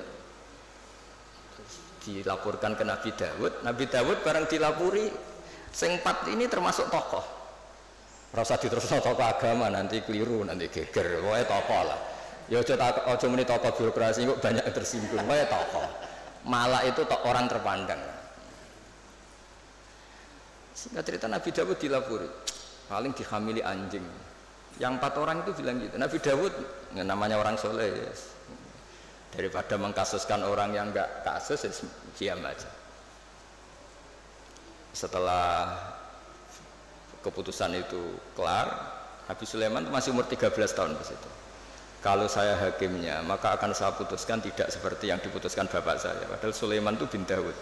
terus dilaporkan ke Nabi Dawud. Nabi Dawud bareng dilapuri, sing 4 ini termasuk tokoh. Rasa diterusno tokoh agama, nanti keliru, nanti geger. Pokoknya tokoh lah. Ya aja muni tokoh birokrasi kok banyak yang tersinggung. Pokoknya tokoh. Malah itu orang terpandang. Singkat cerita Nabi Dawud dilapuri, paling dihamili anjing. Yang 4 orang itu bilang gitu. Nabi Dawud, namanya orang soleh, yes. Daripada mengkasuskan orang yang enggak kasus, ya diam aja. Setelah keputusan itu kelar, Nabi Sulaiman itu masih umur 13 tahun ke situ. Kalau saya hakimnya, maka akan saya putuskan tidak seperti yang diputuskan bapak saya. Padahal Sulaiman itu bin Dawud.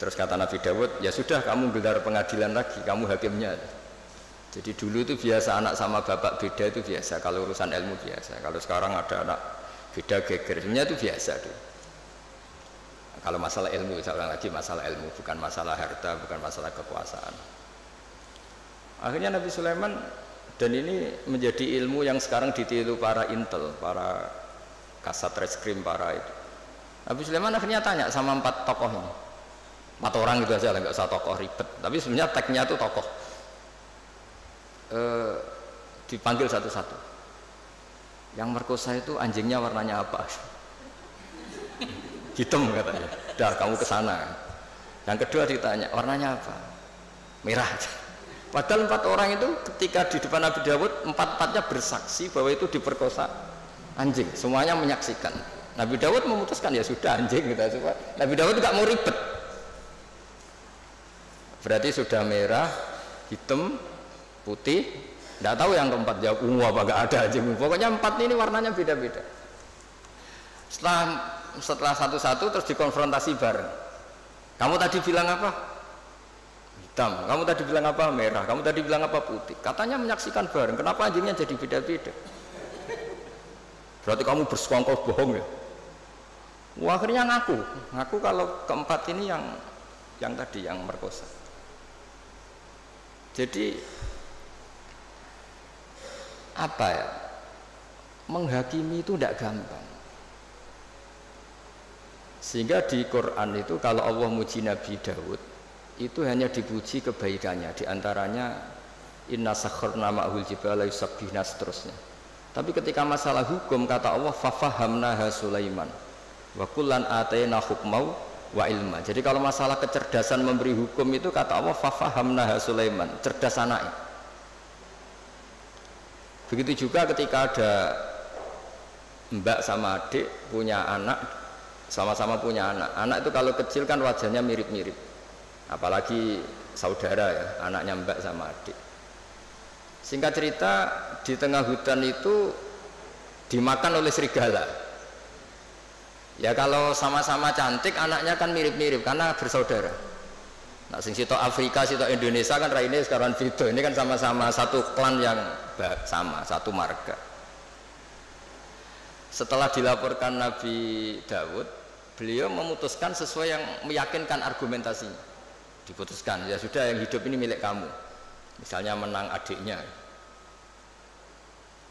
Terus kata Nabi Dawud, ya sudah kamu gelar pengadilan lagi, kamu hakimnya. Jadi dulu itu biasa anak sama bapak beda itu biasa, kalau urusan ilmu biasa. Kalau sekarang ada anak beda geger, sebenarnya itu biasa tuh. Kalau masalah ilmu, saya ulang lagi masalah ilmu, bukan masalah harta, bukan masalah kekuasaan. Akhirnya Nabi Sulaiman, dan ini menjadi ilmu yang sekarang ditiru para intel, para kasat reskrim, para itu. Nabi Sulaiman akhirnya tanya sama 4 tokoh ini. 4 orang gitu aja lah, nggak usah tokoh ribet. Tapi sebenarnya tagnya itu tokoh. Dipanggil satu-satu. Yang merkosa itu anjingnya warnanya apa? Hitam katanya. Dah kamu ke sana. Yang kedua ditanya, warnanya apa? Merah. Padahal 4 orang itu ketika di depan Nabi Dawud, 4-4-nya bersaksi bahwa itu diperkosa anjing. Semuanya menyaksikan. Nabi Dawud memutuskan ya sudah anjing gitu. Nabi Dawud nggak mau ribet. Berarti sudah merah, hitam, putih. Tidak tahu yang keempat jawab ungu apa nggak ada anjing. Pokoknya 4 ini warnanya beda-beda. Setelah satu-satu terus dikonfrontasi bareng. Kamu tadi bilang apa? Hitam. Kamu tadi bilang apa? Merah. Kamu tadi bilang apa? Putih. Katanya menyaksikan bareng. Kenapa anjingnya jadi beda-beda? Berarti kamu bersekongkol bohong ya? Wah, akhirnya ngaku kalau keempat ini yang tadi yang merkosa. Jadi apa ya? Menghakimi itu tidak gampang. Sehingga di Quran itu kalau Allah muji Nabi Dawud itu hanya dipuji kebaikannya, diantaranya inna sakharna ma'hul jibala yusabbihna seterusnya. Tapi ketika masalah hukum kata Allah fafahamnaha Sulaiman wa kullan atayna hukmau wa ilma. Jadi kalau masalah kecerdasan memberi hukum itu kata Allah fafahamnaha Sulaiman, cerdas anaknya. Begitu juga ketika ada mbak sama adik punya anak, sama-sama punya anak. Anak itu kalau kecil kan wajahnya mirip-mirip. Apalagi saudara ya, anaknya mbak sama adik. Singkat cerita, di tengah hutan itu dimakan oleh serigala. Ya kalau sama-sama cantik, anaknya kan mirip-mirip karena bersaudara. Nah, sing sitok Afrika, sitok Indonesia kan raine sekarang beda. Ini kan sama-sama satu klan yang sama, satu marga. Setelah dilaporkan Nabi Dawud, beliau memutuskan sesuai yang meyakinkan argumentasinya. Diputuskan, ya sudah yang hidup ini milik kamu. Misalnya menang adiknya.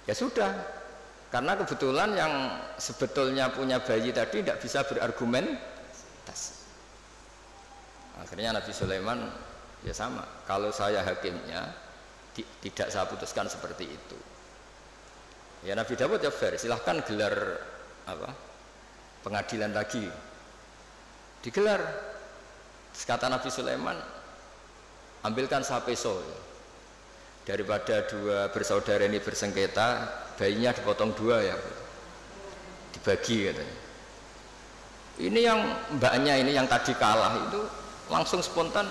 Ya sudah, karena kebetulan yang sebetulnya punya bayi tadi tidak bisa berargumentasi. Akhirnya Nabi Sulaiman ya sama, kalau saya hakimnya tidak saya putuskan seperti itu. Ya Nabi Dawud ya fair, silahkan gelar apa pengadilan lagi, digelar. Terus kata Nabi Sulaiman, ambilkan sapeso ya. Daripada 2 bersaudara ini bersengketa, bayinya dipotong 2 ya, dibagi katanya. Ini yang mbaknya ini yang tadi kalah itu langsung spontan,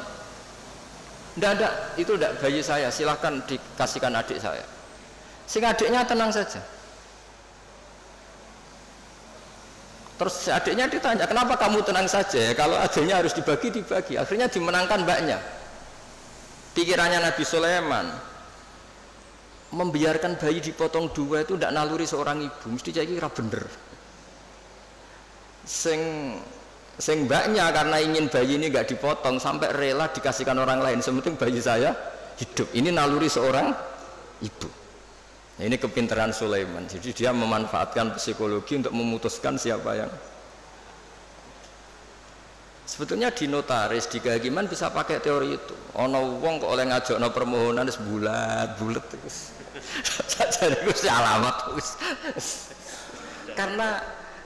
itu tidak bayi saya, silahkan dikasihkan adik saya. Sehingga adiknya tenang saja. Terus adiknya ditanya, kenapa kamu tenang saja? Kalau adiknya harus dibagi. Akhirnya dimenangkan mbaknya. Pikirannya Nabi Sulaiman, membiarkan bayi dipotong 2 itu tidak naluri seorang ibu, mesti jadi kira bener. Sing mbaknya karena ingin bayi ini nggak dipotong sampai rela dikasihkan orang lain, sementing bayi saya hidup. Ini naluri seorang ibu. Nah, ini kepintaran Sulaiman. Jadi dia memanfaatkan psikologi untuk memutuskan siapa yang. Sebetulnya di notaris, di kehakiman bisa pakai teori itu. Ono wong kok oleh ngajakno permohonan wis bulat terus. Sajane wis alamat wis. Karena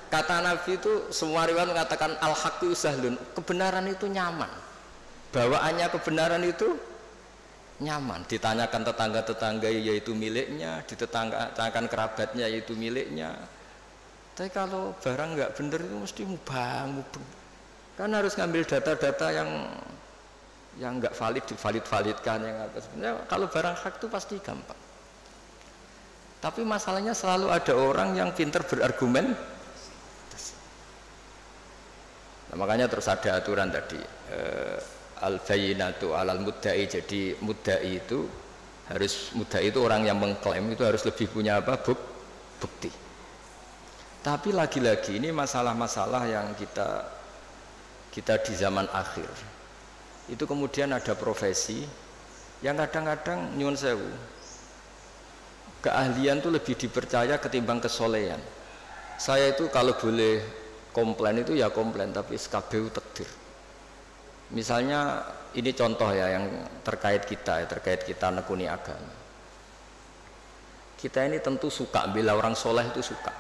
kata Nabi itu semua riwayat mengatakan al-haqqu sahlun, kebenaran itu nyaman. Bawaannya kebenaran itu nyaman. Ditanyakan tetangga-tetangga yaitu miliknya, ditanyakan kerabatnya yaitu miliknya. Tapi kalau barang nggak bener itu mesti mubang. Kan harus ngambil data-data yang nggak valid divalid-validkan yang apa. Sebenarnya kalau barang hak itu pasti gampang. Tapi masalahnya selalu ada orang yang pintar berargumen. Nah, makanya terus ada aturan tadi al-bayyinatu alal mudda'i. Jadi mudda'i itu orang yang mengklaim itu harus lebih punya apa? Bukti. Tapi lagi-lagi ini masalah-masalah yang kita di zaman akhir itu kemudian ada profesi yang kadang-kadang nyuwun sewu keahlian itu lebih dipercaya ketimbang kesolehan. Saya itu kalau boleh komplain itu ya komplain, tapi SKBU takdir. Misalnya ini contoh ya yang terkait kita nekuni agama. Kita ini tentu suka bela orang soleh itu suka.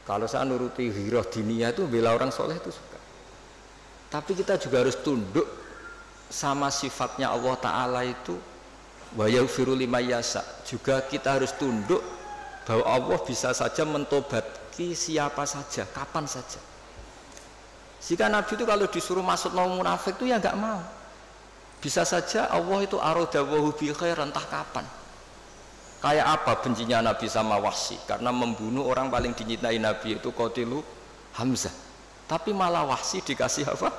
Kalau saya nuruti ghirah diniyah itu bela orang soleh itu suka. Tapi kita juga harus tunduk sama sifatnya Allah Ta'ala itu wa yaghfiru liman yasha. Juga kita harus tunduk bahwa Allah bisa saja mentobati siapa saja, kapan saja. Jika Nabi itu kalau disuruh masuk nama munafik itu ya nggak mau. Bisa saja Allah itu aradawahu bi khair entah kapan. Kayak apa bencinya Nabi sama Wahsy karena membunuh orang paling dicintai Nabi itu Qatilu Hamzah. Tapi malah Wahsy dikasih apa?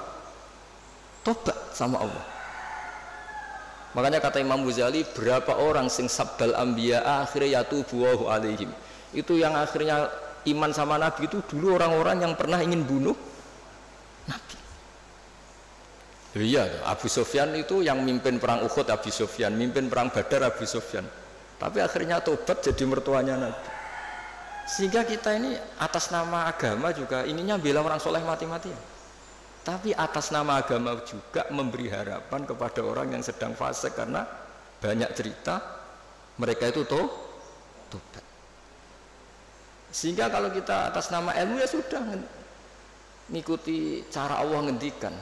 Tobat sama Allah. Makanya kata Imam Ghazali, berapa orang sing sabbal anbiya akhirnya yatubu alaihim. Itu yang akhirnya iman sama Nabi itu dulu orang-orang yang pernah ingin bunuh Nabi. Iya, Abu Sufyan itu yang mimpin perang Uhud Abu Sufyan, mimpin perang Badar Abu Sufyan. Tapi akhirnya tobat jadi mertuanya Nabi. Sehingga kita ini atas nama agama juga ininya bela orang soleh mati-matian. Tapi atas nama agama juga memberi harapan kepada orang yang sedang fasik karena banyak cerita mereka itu tobat. Sehingga kalau kita atas nama ilmu ya sudah mengikuti cara Allah ngendikan.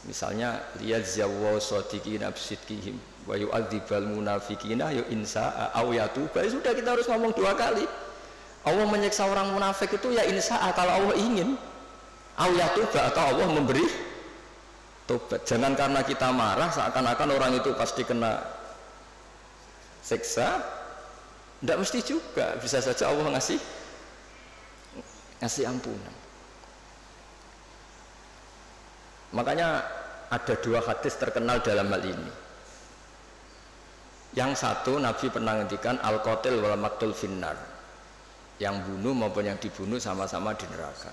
Misalnya liyadzawwa shadiqina bisidqihim wa yu'adzibal munafiqina ya insa'a aw yatuba. Sudah kita harus ngomong 2 kali. Allah menyiksa orang munafik itu ya insa'a kalau Allah ingin. Aw yatuba atau Allah memberi tobat. Jangan karena kita marah seakan-akan orang itu pasti kena siksa. Tidak mesti juga, bisa saja Allah ngasih ampunan. Makanya ada 2 hadis terkenal dalam hal ini. Yang satu Nabi pernah ngendikan al-qatil wal maqtul finnar. Yang bunuh maupun yang dibunuh sama-sama di neraka.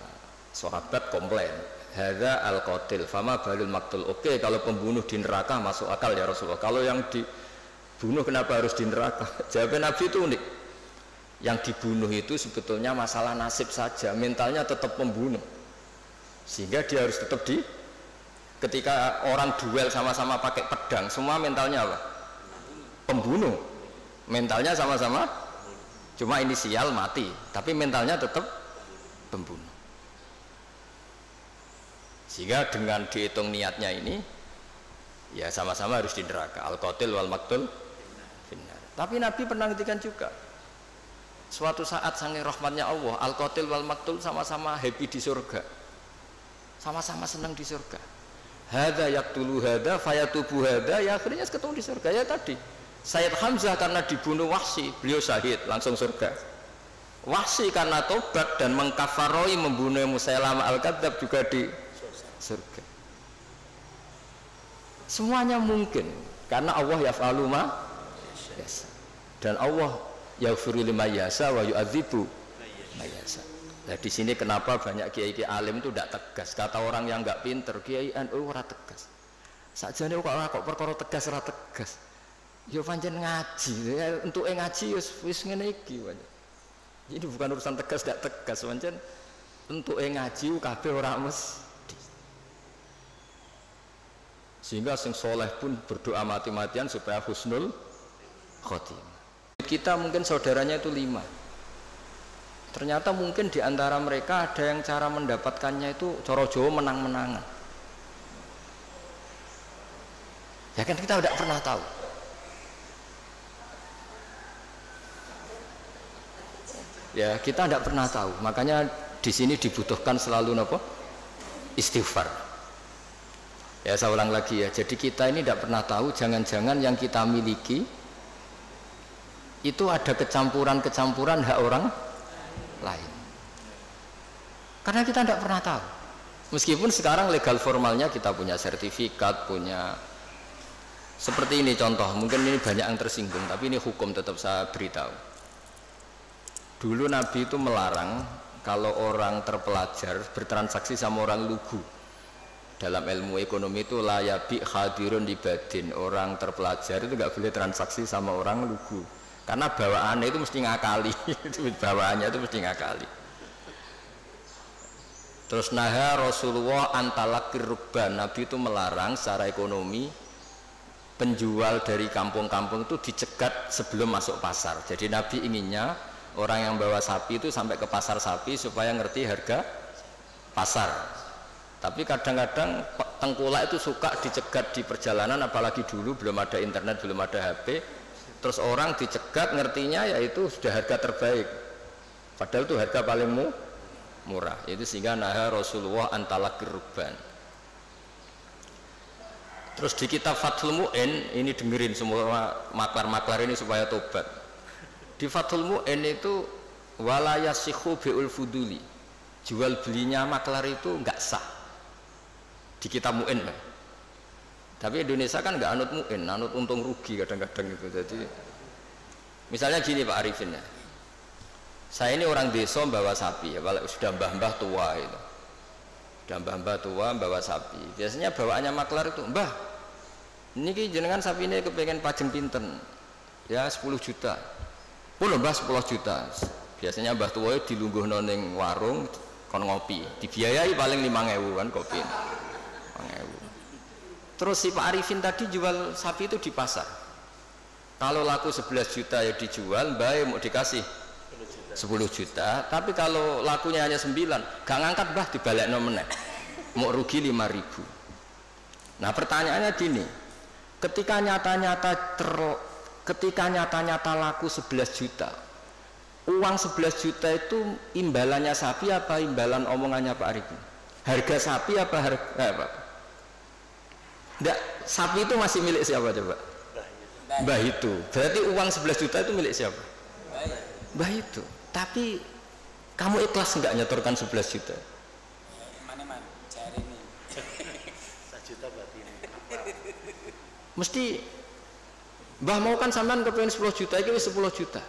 Sahabat komplain, hadza al-qatil fama balul maqtul. Oke, kalau pembunuh di neraka masuk akal ya Rasulullah. Kalau yang dibunuh kenapa harus di neraka? Jawab Nabi itu unik. Yang dibunuh itu sebetulnya masalah nasib saja, mentalnya tetap pembunuh. Sehingga dia harus tetap ketika orang duel sama-sama pakai pedang, semua mentalnya apa? Pembunuh. Mentalnya sama-sama cuma inisial mati, tapi mentalnya tetap pembunuh. Sehingga dengan dihitung niatnya ini ya sama-sama harus di neraka. Al-qatil wal maqtul finnar. Tapi Nabi pernah ngendikan juga suatu saat saking rahmatnya Allah, al-qatil wal maqtul sama-sama happy di surga. Sama-sama senang di surga. Hadza yaqtulu hadza fayatubu hadza, ya akhirnya ketemu di surga. Ya tadi Sayyid Hamzah karena dibunuh Wahsy, beliau syahid langsung surga. Wahsy karena tobat dan mengkafaroi membunuh Musailamah al-Kadzdzab juga di surga. Semuanya mungkin karena Allah yaf'alu ma yasha. Dan Allah yaghfiru liman yasha wa yu'adzibu man yasha. Nah di sini kenapa banyak kiai-kiai alim itu tidak tegas. Kata orang yang nggak pinter, kiai NU ora tegas. Sakjane kok perkara tegas ora tegas. Ya pancen ngaji, ya, untuk ngaji wis ngene iki. Ini bukan urusan tegas tidak tegas, pancen untuk ngaji kabeh ora mesti. Sehingga sing soleh pun berdoa mati-matian supaya husnul khotimah. Kita mungkin saudaranya itu 5. Ternyata mungkin di antara mereka ada yang cara mendapatkannya itu cara Jawa menang-menangan. Ya kan kita tidak pernah tahu. Ya kita tidak pernah tahu. Makanya di sini dibutuhkan selalu apa? Istighfar. Ya saya ulang lagi ya. Jadi kita ini tidak pernah tahu. Jangan-jangan yang kita miliki itu ada kecampuran-kecampuran hak orang lain. Karena kita tidak pernah tahu. Meskipun sekarang legal formalnya kita punya sertifikat, punya seperti ini contoh. Mungkin ini banyak yang tersinggung, tapi ini hukum tetap saya beritahu. Dulu Nabi itu melarang kalau orang terpelajar bertransaksi sama orang lugu. Dalam ilmu ekonomi itu layabi hadirun dibadin. Orang terpelajar itu nggak boleh transaksi sama orang lugu. Karena bawaannya itu mesti ngakali. Bawaannya itu mesti ngakali. Terus naha Rasulullah antalakir rukban. Nabi itu melarang secara ekonomi penjual dari kampung-kampung itu dicegat sebelum masuk pasar. Jadi Nabi inginnya orang yang bawa sapi itu sampai ke pasar sapi supaya ngerti harga pasar. Tapi kadang-kadang tengkulak itu suka dicegat di perjalanan, apalagi dulu belum ada internet, belum ada HP. Terus orang dicegat ngertinya yaitu sudah harga terbaik. Padahal itu harga paling murah. Itu sehingga naha Rasulullah antalakir rukban. Terus di kitab Fathul Mu'in, ini dengerin semua maklar-maklar ini supaya tobat. Di Fathul Mu'in itu walayasihu bi'ul fuduli, jual belinya maklar itu nggak sah di kitab Mu'in. Tapi Indonesia kan nggak anut Mu'in, anut untung rugi kadang-kadang itu. Jadi misalnya gini Pak Arifin ya, saya ini orang desa bawa sapi ya, sudah mbah-mbah tua itu, sudah mbah-mbah tua bawa sapi. Biasanya bawaannya maklar itu, mbah ini jenengan sapi ini kepengen pajeng pinten ya 10 juta. Puluh mbah 10 juta. Biasanya mbah tua dilungguh ning warung kon ngopi, dibiayai paling 5.000 kan kopi. 5.000. Terus si Pak Arifin tadi jual sapi itu di pasar. Kalau laku 11 juta ya dijual, mbah mau dikasih 10 juta. Tapi kalau lakunya hanya 9, gak ngangkat mbah dibalekno meneh. Mau rugi 5.000. Nah, pertanyaannya gini. Ketika nyata-nyata laku 11 juta, uang 11 juta itu imbalannya sapi apa imbalan omongannya Pak Arifin? Harga sapi apa harga apa? Enggak, sapi itu masih milik siapa coba? Mbah itu. Berarti uang 11 juta itu milik siapa? Mbah itu. Tapi kamu ikhlas enggak nyetorkan 11 juta? Mana cari nih. 1 juta berarti ini. Mesti mbah mau kan sampean kepengen 10 juta itu 10 juta.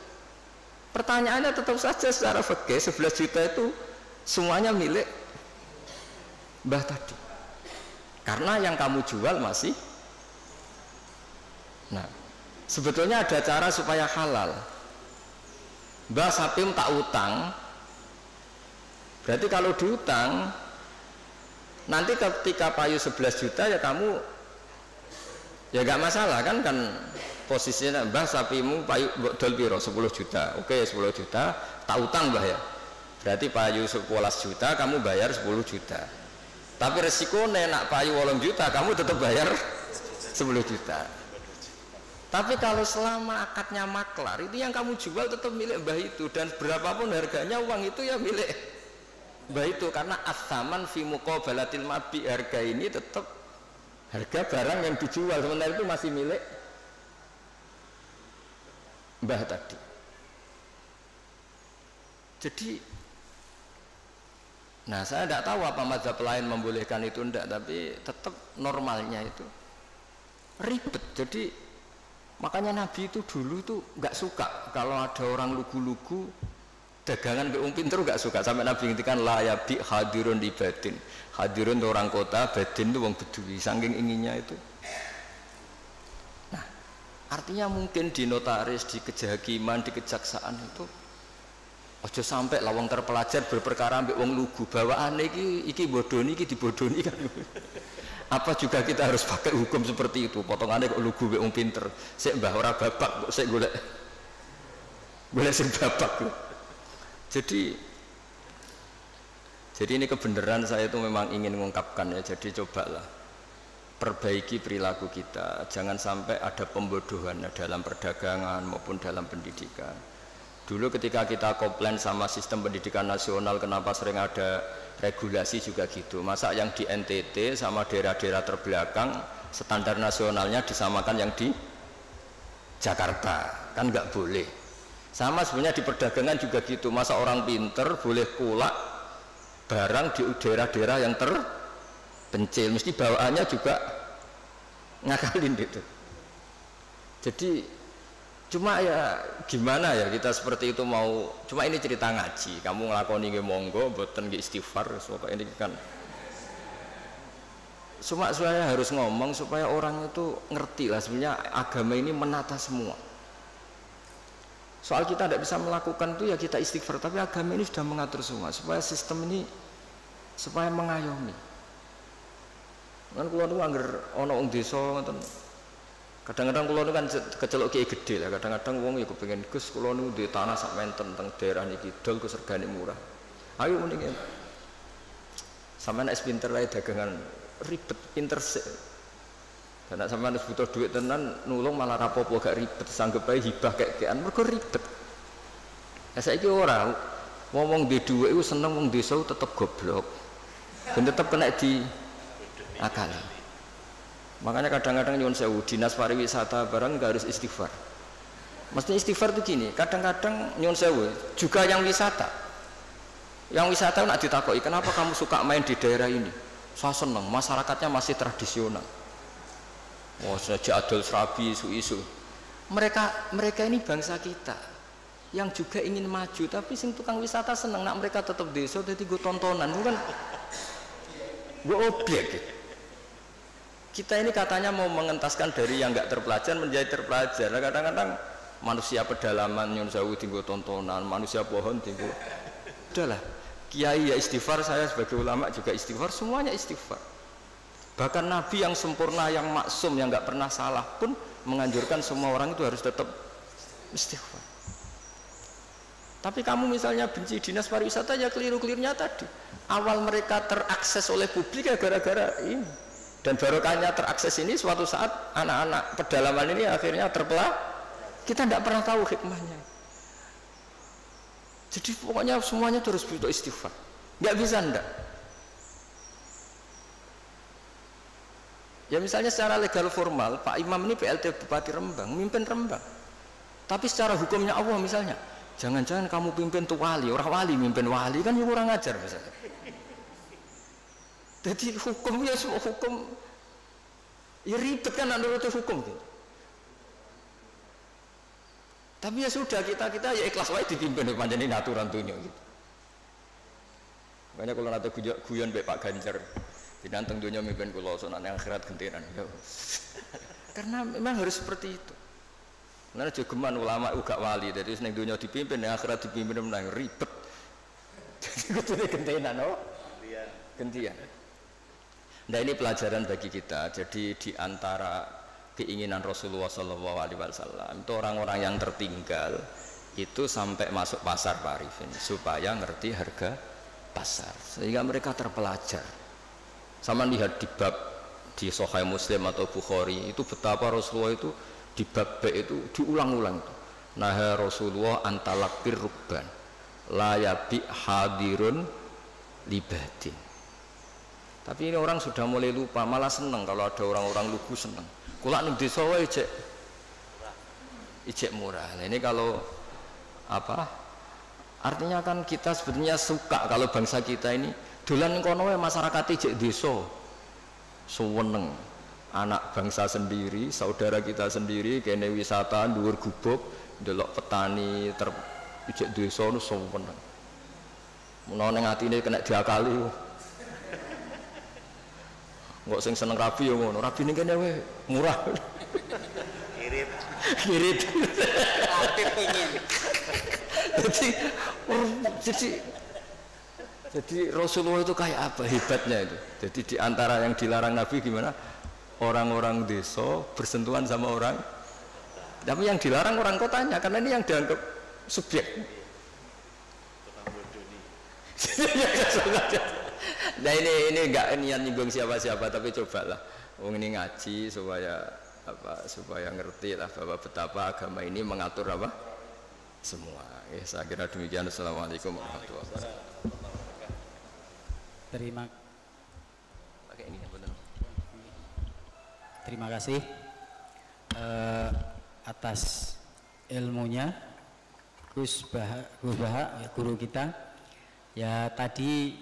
Pertanyaannya tetap saja secara fikih 11 juta itu semuanya milik mbah tadi. Karena yang kamu jual masih. Nah, sebetulnya ada cara supaya halal. Mbah sapi tak utang. Berarti kalau diutang nanti ketika payu 11 juta ya kamu ya gak masalah kan posisinya mbah sapimu payu dol piro 10 juta. Oke 10 juta tak utang mbah ya. Berarti payu 11 juta kamu bayar 10 juta. Tapi resiko nak payu 8 juta kamu tetap bayar 10 juta. Tapi kalau selama akadnya maklar itu yang kamu jual tetap milik mbah itu, dan berapapun harganya uang itu ya milik mbah itu, karena as-saman fi muqabalatil mabi, harga ini tetap harga barang yang dijual, sementara itu masih milik mbah tadi. Jadi nah saya tidak tahu apa mazhab lain membolehkan itu enggak, tapi tetap normalnya itu ribet. Jadi makanya Nabi itu dulu tuh nggak suka kalau ada orang lugu-lugu dagangan ke pinter, nggak suka. Sampai Nabi ngintikan la yabi hadirun di badin. Hadirun itu orang kota, badin itu orang bedui, saking inginnya itu. Nah Artinya mungkin di notaris, di kejahakiman, di kejaksaan itu aja sampai lawang terpelajar berperkara ambek wong lugu bawaane iki bodoni iki dibodoni kan. Apa juga kita harus pakai hukum seperti itu? Potongannya kok lugu mbek wong pinter. Sik mbah ora babak kok sik golek sing babak. Jadi ini kebenaran saya itu memang ingin mengungkapkan ya. Jadi cobalah perbaiki perilaku kita. Jangan sampai ada pembodohan dalam perdagangan maupun dalam pendidikan. Dulu ketika kita komplain sama sistem pendidikan nasional, kenapa sering ada regulasi juga gitu. Masa yang di NTT sama daerah-daerah terbelakang standar nasionalnya disamakan yang di Jakarta, kan nggak boleh. Sama sebenarnya di perdagangan juga gitu. Masa orang pinter boleh kulak barang di daerah-daerah yang terpencil, mesti bawaannya juga ngakalin gitu. Jadi cuma ya gimana ya kita seperti itu mau, cuma ini cerita ngaji, kamu ngelakoni nge monggo boten nge istighfar, pokoknya ini kan cuma saya harus ngomong supaya orang itu ngerti lah sebenarnya agama ini menata semua. Soal kita tidak bisa melakukan itu ya kita istighfar, tapi agama ini sudah mengatur semua supaya sistem ini supaya mengayomi. Kan kula niku angger ana wong desa ngoten. Kadang-kadang kula kan kecelok kiai gede lah, kadang-kadang wong ya kepengin Gus kula niku duwe tanah sak menten teng daerah niki dol Gus regane murah. Ayo mending sampean es pinter ae dagangan ribet pinter sik. Dan nek sampean butuh duit tenan nulung malah rapopo gak ribet, sanggep ae hibah kek-kekan mergo ribet. Lah saiki ora ngomong di dhuwit iku seneng wong desa tetep goblok. Ben tetep kena di akali. Makanya kadang-kadang nyuwun sewu dinas pariwisata barang nggak harus istighfar. Mesti istighfar tuh gini, kadang-kadang nyuwun sewu juga yang wisata nak ditakoki kenapa kamu suka main di daerah ini? Saya seneng, masyarakatnya masih tradisional. Oh saja adol serabi isu-isu. Mereka ini bangsa kita yang juga ingin maju, tapi sing tukang wisata seneng nak mereka tetap desa jadi gue tontonan, bukan gue objek. Kita ini katanya mau mengentaskan dari yang nggak terpelajar menjadi terpelajar. Nah, kadang-kadang manusia pedalaman nyun sewu tinggal tontonan, manusia pohon tinggal. Udahlah, kiai ya istighfar, saya sebagai ulama juga istighfar, semuanya istighfar. Bahkan Nabi yang sempurna, yang maksum, yang nggak pernah salah pun menganjurkan semua orang itu harus tetap istighfar. Tapi kamu misalnya benci dinas pariwisata ya keliru-kelirunya tadi. Awal mereka terakses oleh publik ya gara-gara ini. Dan barokahnya terakses ini suatu saat anak-anak pedalaman ini akhirnya kita tidak pernah tahu hikmahnya. Jadi pokoknya semuanya terus butuh istighfar, nggak bisa ndak. Ya misalnya secara legal formal Pak Imam ini PLT Bupati Rembang, mimpin Rembang, tapi secara hukumnya Allah misalnya jangan-jangan kamu pimpin tuh wali, orang wali mimpin wali kan ya kurang ajar misalnya. Jadi hukum ya semua hukum ya ribet kan menurut hukum gitu. Tapi ya sudah kita ya ikhlas wae dipimpin panjenengan ini aturan dunia gitu. Makanya kalau nanti guyon mbek Pak Ganjar dinanteng dunia mimpin kula sonan akhirat gentenan ya. Karena memang harus seperti itu. Karena jogeman ulama uga wali jadi seneng dunia dipimpin akhirat dipimpin menang ribet. Jadi kudune gentenan oh. Gantian. Nah ini pelajaran bagi kita. Jadi di antara keinginan Rasulullah SAW itu orang-orang yang tertinggal itu sampai masuk pasar Pak Arifin supaya ngerti harga pasar sehingga mereka terpelajar. Sama lihat di bab di Sahih Muslim atau Bukhari itu betapa Rasulullah itu di bab B itu diulang-ulang. Nah Rasulullah antalakir rukban layabi hadirun libadin. Tapi ini orang sudah mulai lupa, malah seneng kalau ada orang-orang lugu seneng. Kulak ning desa wae ijek murah. Nah ini kalau apa? Artinya kan kita sebetulnya suka kalau bangsa kita ini dolan kono wae masyarakat ijek desa. Suweneng. Anak bangsa sendiri, saudara kita sendiri kene wisata dhuwur gubuk, ndelok petani ijek desa nu suweneng. Menawa ning atine kena diakali. Nggak sing seneng rabi ya ngono, rabi ini kayaknya murah. Ngirit. Aktif ingin. Jadi Rasulullah itu kayak apa hebatnya itu. Jadi di antara yang dilarang Nabi gimana? Orang-orang desa bersentuhan sama orang. Tapi yang dilarang orang kotanya karena ini yang dianggap subjek. Nah ini enggak niat nyinggung siapa-siapa, tapi cobalah wong ini ngaji supaya ngerti lah bahwa betapa agama ini mengatur apa semua. Ya, saya kira demikian. Assalamualaikum warahmatullahi wabarakatuh. Terima kasih atas ilmunya Gus Baha, guru kita. Ya tadi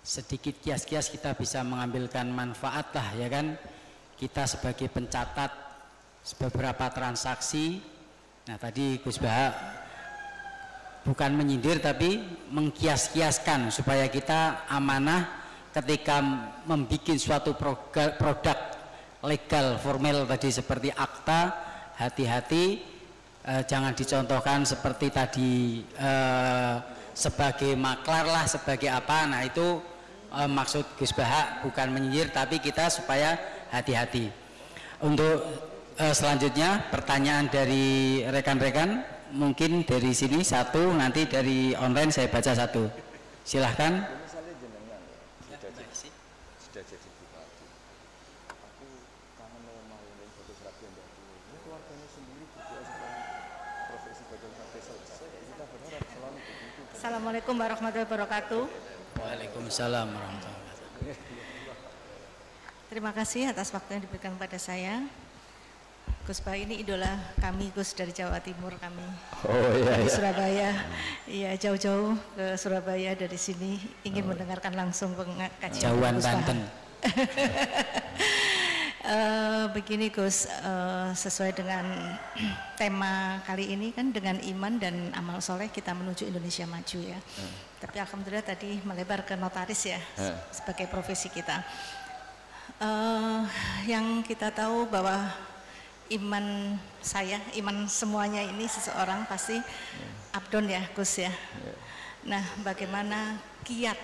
sedikit kias-kias kita bisa mengambilkan manfaat lah ya kan, kita sebagai pencatat beberapa transaksi. Nah tadi Gus Baha bukan menyindir tapi mengkias-kiaskan supaya kita amanah ketika membuat suatu produk legal formal tadi seperti akta, hati-hati jangan dicontohkan seperti tadi sebagai maklar lah, sebagai apa. Nah itu maksud Gus Baha bukan menyindir tapi kita supaya hati-hati. Untuk selanjutnya pertanyaan dari rekan-rekan, mungkin dari sini satu, nanti dari online saya baca satu. Silahkan. Assalamualaikum warahmatullahi wabarakatuh. Waalaikumsalam warahmatullahi wabarakatuh. Terima kasih atas waktu yang diberikan kepada saya. Gus Baha ini idola kami, Gus, dari Jawa Timur kami. Oh iya, dari iya. Surabaya. Iya, jauh-jauh ke Surabaya dari sini ingin mendengarkan langsung pengajian Jauhan Gus Baha. Banten. Begini Gus, sesuai dengan tema kali ini kan dengan iman dan amal soleh kita menuju Indonesia maju ya. Tapi alhamdulillah tadi melebar ke notaris ya sebagai profesi kita. Yang kita tahu bahwa iman saya, iman semuanya ini seseorang pasti abdon ya Gus ya. Nah bagaimana kiat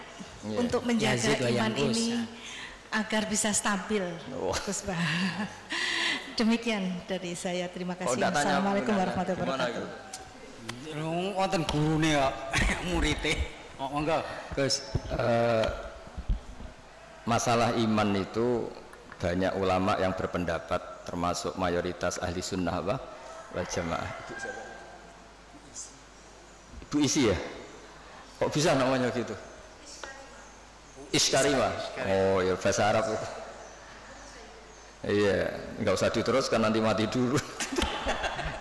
untuk menjaga iman ini agar bisa stabil, Gus Baha. Demikian dari saya. Terima kasih. Assalamualaikum warahmatullahi wabarakatuh. Wonten gurune kok murite. Monggo, Gus. Masalah iman itu banyak ulama yang berpendapat, termasuk mayoritas ahli sunnah wal jamaah. Ibu Isi ya? Kok bisa namanya gitu? Iskarima. Oh ya bahasa Arab itu. Iya, nggak usah diteruskan nanti mati dulu.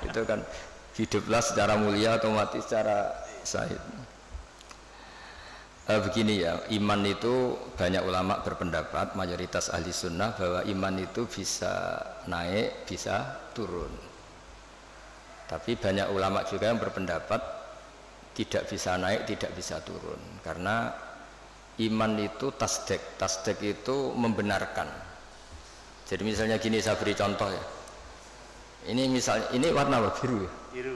Itu kan hiduplah secara mulia atau mati secara syahid. Begini ya, iman itu banyak ulama berpendapat, mayoritas ahli sunnah bahwa iman itu bisa naik, bisa turun. Tapi banyak ulama juga yang berpendapat tidak bisa naik, tidak bisa turun, karena iman itu tasdek. Tasdek itu membenarkan. Jadi misalnya gini, saya beri contoh ya. Ini misalnya, ini warna apa? Biru ya? Biru.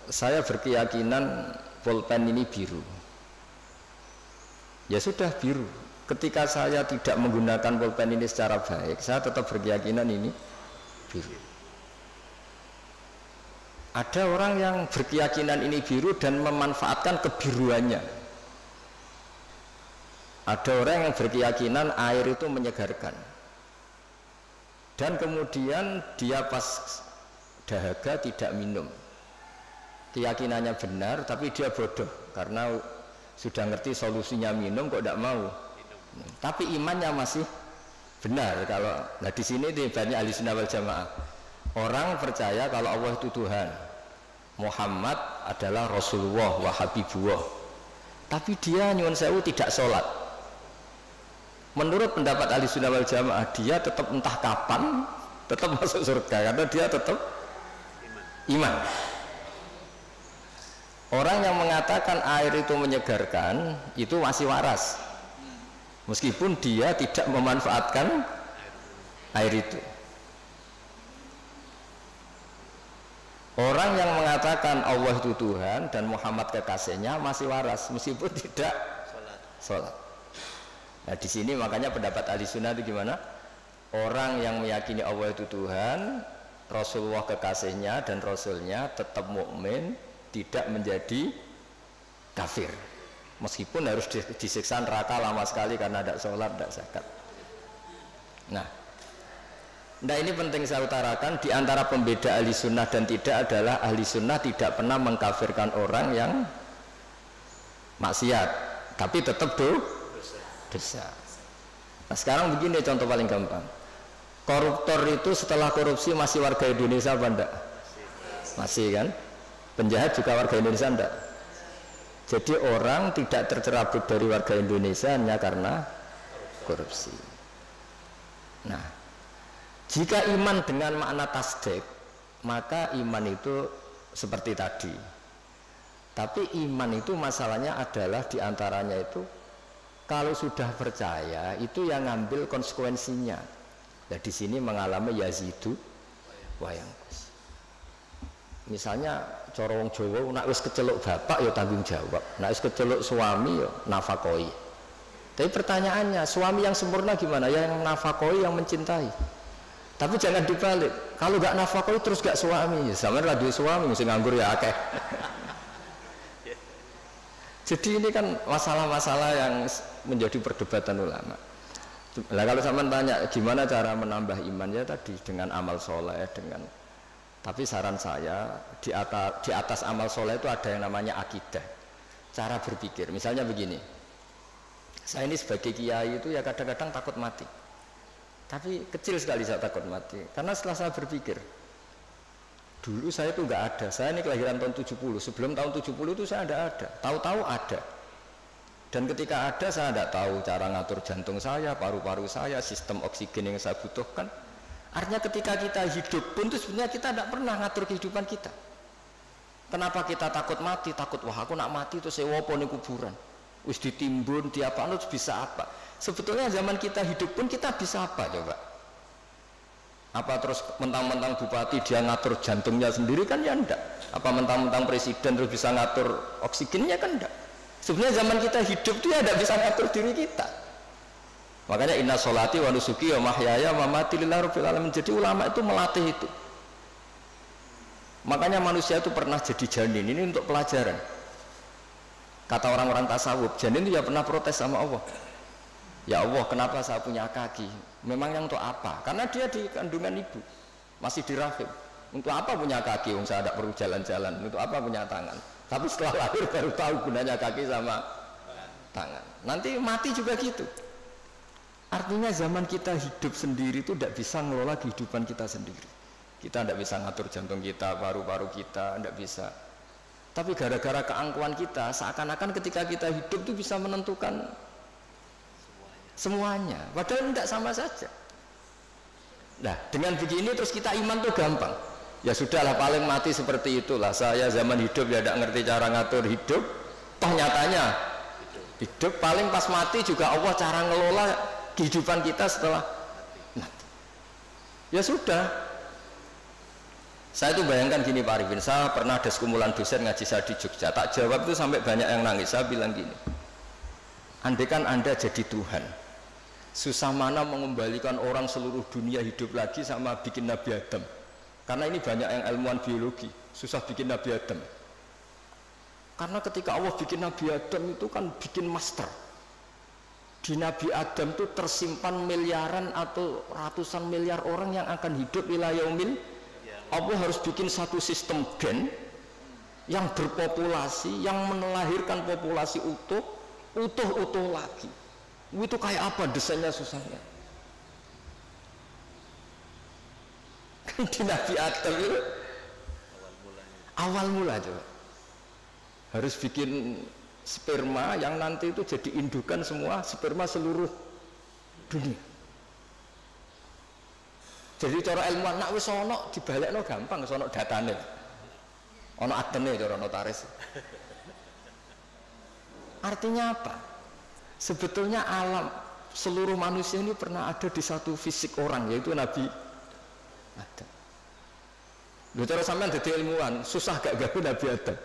Saya berkeyakinan pulpen ini biru. Ya sudah biru. Ketika saya tidak menggunakan pulpen ini secara baik, saya tetap berkeyakinan ini biru. Ada orang yang berkeyakinan ini biru dan memanfaatkan kebiruannya. Ada orang yang berkeyakinan air itu menyegarkan. Dan kemudian dia pas dahaga tidak minum. Keyakinannya benar tapi dia bodoh karena sudah ngerti solusinya minum kok tidak mau. Tapi imannya masih benar. Kalau nah di sini banyak ahli sunnah wal jamaah. Orang percaya kalau Allah itu Tuhan, Muhammad adalah Rasulullah wa Habibullah, tapi dia nyuwun sewu tidak sholat. Menurut pendapat ahli sunnah wal jamaah, dia tetap entah kapan tetap masuk surga karena dia tetap iman. Orang yang mengatakan air itu menyegarkan itu masih waras, meskipun dia tidak memanfaatkan air itu. Orang yang mengatakan Allah itu Tuhan dan Muhammad kekasihnya masih waras meskipun tidak sholat. Nah di sini makanya pendapat ahli sunnah itu gimana? Orang yang meyakini Allah itu Tuhan, Rasulullah kekasihnya dan Rasulnya tetap mukmin, tidak menjadi kafir. Meskipun harus disiksa neraka lama sekali karena tidak sholat, tidak zakat. Nah ini penting saya utarakan, di antara pembeda ahli sunnah dan tidak adalah ahli sunnah tidak pernah mengkafirkan orang yang maksiat, tapi tetap dosa. Nah sekarang begini contoh paling gampang, koruptor itu setelah korupsi masih warga Indonesia apa enggak? Masih kan? Penjahat juga warga Indonesia enggak? Jadi orang tidak tercerabut dari warga Indonesia hanya karena korupsi. Nah jika iman dengan makna tasdik, maka iman itu seperti tadi. Tapi iman itu masalahnya adalah diantaranya itu kalau sudah percaya itu yang ngambil konsekuensinya. Nah di sini mengalami yazidu wayangkus. Misalnya cara wong Jawa, nek wis keceluk bapak ya tanggung jawab, nek wis keceluk suami ya nafakoi. Tapi pertanyaannya, suami yang sempurna gimana? Ya yang nafakoi, yang mencintai. Tapi jangan dibalik, kalau gak nafkah terus gak suami, sama lah duit suami mesti nganggur ya akeh. Jadi ini kan masalah-masalah yang menjadi perdebatan ulama. Nah kalau sama tanya gimana cara menambah iman, ya tadi dengan amal soleh, dengan. Tapi saran saya di atas amal soleh itu ada yang namanya akidah, cara berpikir. Misalnya begini, saya ini sebagai kiai itu ya kadang-kadang takut mati. Tapi kecil sekali saya takut mati, karena setelah saya berpikir, dulu saya itu nggak ada, saya ini kelahiran tahun 70, sebelum tahun 70 itu saya tidak ada, tahu-tahu ada. Dan ketika ada saya tidak tahu cara ngatur jantung saya, paru-paru saya, sistem oksigen yang saya butuhkan. Artinya ketika kita hidup pun itu sebenarnya kita tidak pernah ngatur kehidupan kita. Kenapa kita takut mati? Takut, wah aku nak mati itu saya wopo ning kuburan, wis ditimbun, diapa, terus bisa apa? Sebetulnya zaman kita hidup pun kita bisa apa coba? Apa terus mentang-mentang bupati dia ngatur jantungnya sendiri kan ya enggak? Apa mentang-mentang presiden terus bisa ngatur oksigennya kan enggak? Sebenarnya zaman kita hidup itu ya enggak bisa ngatur diri kita. Makanya inna sholati wa nusuki wa mahyaya wa mamati lillahi rabbil alamin. Jadi ulama itu melatih itu. Makanya manusia itu pernah jadi janin, ini untuk pelajaran. Kata orang-orang tasawuf, janin itu ya pernah protes sama Allah. Ya Allah, kenapa saya punya kaki? Memang yang untuk apa? Karena dia di kandungan ibu, masih di rahim. Untuk apa punya kaki? Saya tidak perlu jalan-jalan. Untuk apa punya tangan? Tapi setelah lahir baru tahu gunanya kaki sama tangan. Nanti mati juga gitu. Artinya zaman kita hidup sendiri itu tidak bisa ngelola kehidupan kita sendiri. Kita tidak bisa ngatur jantung kita, paru-paru kita, tidak bisa. Tapi gara-gara keangkuhan kita, seakan-akan ketika kita hidup itu bisa menentukan semuanya, padahal tidak sama saja. Nah dengan begini terus kita iman tuh gampang. Ya sudahlah, paling mati seperti itulah. Saya zaman hidup ya tidak ngerti cara ngatur hidup. Toh nyatanya hidup paling pas mati juga Allah cara ngelola kehidupan kita setelah mati. Ya sudah. Saya tuh bayangkan gini Pak Arifin, saya pernah ada sekumpulan dosen ngaji saya di Jogja. Tak jawab itu sampai banyak yang nangis. Saya bilang gini, andaikan Anda jadi Tuhan, susah mana mengembalikan orang seluruh dunia hidup lagi sama bikin Nabi Adam. Karena ini banyak yang ilmuwan biologi, susah bikin Nabi Adam. Karena ketika Allah bikin Nabi Adam itu kan bikin master. Di Nabi Adam itu tersimpan miliaran atau ratusan miliar orang yang akan hidup ila yaumil. Allah harus bikin satu sistem gen yang berpopulasi, yang melahirkan populasi utuh lagi. Itu kayak apa desainnya susahnya? Di Nabi Adam itu awal mula coba harus bikin sperma yang nanti itu jadi indukan semua sperma seluruh dunia. Jadi cara ilmuwan nak wis ana dibalekno gampang, wis ana datane. Ana adene cara notaris. Artinya apa? Sebetulnya alam seluruh manusia ini pernah ada di satu fisik orang, yaitu Nabi Adam. Lho cara sampean dadi ilmuwan, susah gak gawe Nabi Adam.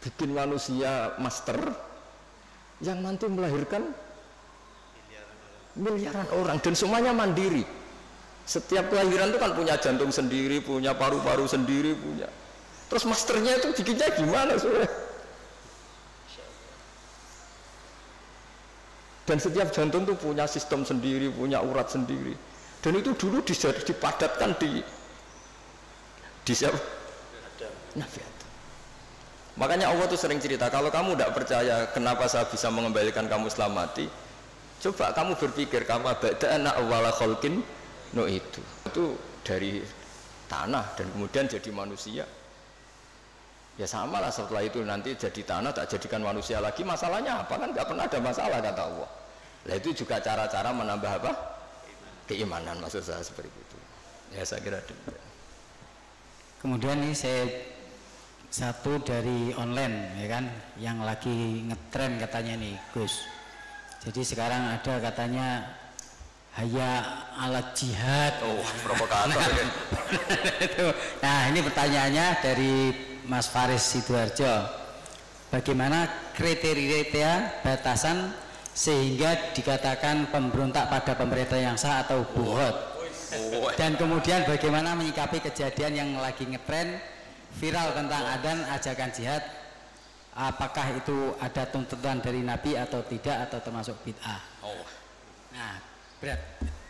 Bikin manusia master yang nanti melahirkan miliaran orang dan semuanya mandiri. Setiap kelahiran itu kan punya jantung sendiri, punya paru-paru sendiri, punya. Terus masternya itu bikinnya gimana soalnya? Dan setiap jantung itu punya sistem sendiri, punya urat sendiri. Dan itu dulu dipadatkan di siapa? Nabi Adam. Makanya Allah tuh sering cerita, kalau kamu tidak percaya kenapa saya bisa mengembalikan kamu setelah mati, coba kamu berpikir, kamu bada'na awwala khalqin no itu dari tanah dan kemudian jadi manusia. Ya sama lah, setelah itu nanti jadi tanah tak jadikan manusia lagi, masalahnya apa? Kan nggak pernah ada masalah kata Allah. Nah itu juga cara-cara menambah apa? Keimanan, maksud saya seperti itu. Ya saya kira demikian. Kemudian ini saya satu dari online ya kan, yang lagi ngetren katanya nih Gus. Jadi sekarang ada katanya hayya ala jihad. Oh, provokator kan. Nah ini pertanyaannya dari Mas Faris Sidoarjo. Bagaimana kriteria batasan sehingga dikatakan pemberontak pada pemerintah yang sah atau buhot? Dan kemudian bagaimana menyikapi kejadian yang lagi ngetren viral tentang adzan ajakan jihad? Apakah itu ada tuntutan dari Nabi atau tidak, atau termasuk bid'ah? Oh. Nah, berat.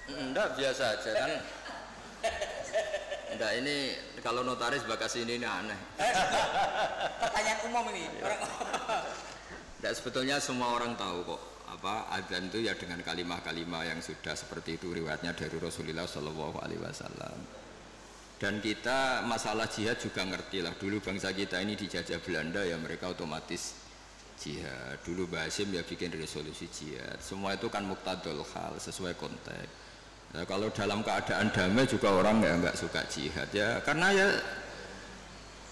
Enggak, biasa aja kan. Enggak, ini kalau notaris bakas ini aneh. Pertanyaan umum ini. Enggak, sebetulnya semua orang tahu kok apa adzan itu ya dengan kalimah-kalimah yang sudah seperti itu riwayatnya dari Rasulullah Shallallahu Alaihi Wasallam. Dan kita masalah jihad juga ngerti lah. Dulu bangsa kita ini dijajah Belanda ya mereka otomatis jihad. Dulu Mbah Hasyim ya bikin resolusi jihad. Semua itu kan muqtadul hal, sesuai konteks. Nah, kalau dalam keadaan damai juga orang ya nggak suka jihad ya, karena ya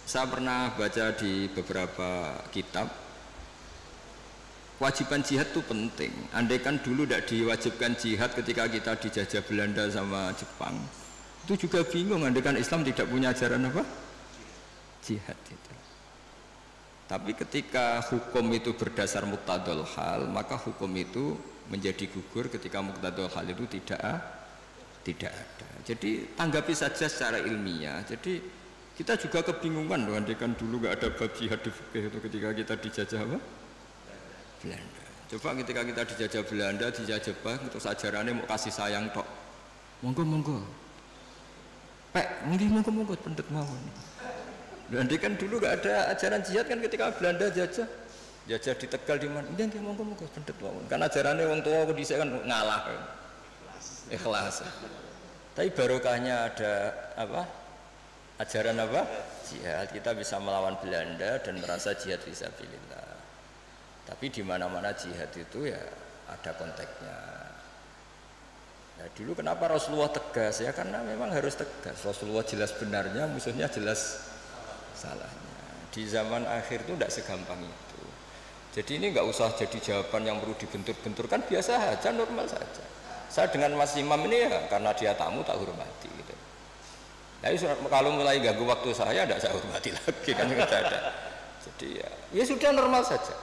saya pernah baca di beberapa kitab kewajiban jihad itu penting. Andai kan dulu tidak diwajibkan jihad ketika kita dijajah Belanda sama Jepang, itu juga bingung. Andai kan Islam tidak punya ajaran apa? Jihad itu. Tapi ketika hukum itu berdasar muqtadul hal, maka hukum itu menjadi gugur ketika muqtadul hal itu tidak ada. Jadi tanggapi saja secara ilmiah. Jadi kita juga kebingungan loh, andai kan dulu nggak ada bab jihad di fikih itu ketika kita dijajah apa? Belanda. Coba ketika kita dijajah Belanda, dijajah Jepang, terus ajarannya mau kasih sayang tok. Monggo. Pek, monggo pendet mawon. Dan kan dulu gak ada ajaran jihad kan ketika Belanda jajah di Tegal di mana? Nggih monggo pendet mawon. Kan ajarannya wong tua dhisik kan ngalah. Ikhlas. Tapi barokahnya ada apa? Ajaran apa? Jihad. Kita bisa melawan Belanda dan merasa jihad fisabilillah. Tapi di mana-mana jihad itu ya ada konteksnya. Nah, dulu kenapa Rasulullah tegas ya? Karena memang harus tegas. Rasulullah jelas benarnya, musuhnya jelas salahnya. Di zaman akhir itu tidak segampang itu. Jadi ini nggak usah jadi jawaban yang perlu dibentur-benturkan, biasa saja, normal saja. Saya dengan Mas Imam ini ya karena dia tamu tak hormati gitu. Nah, kalau mulai ganggu waktu saya tidak saya hormati lagi kan tidak ada. Jadi ya sudah normal saja.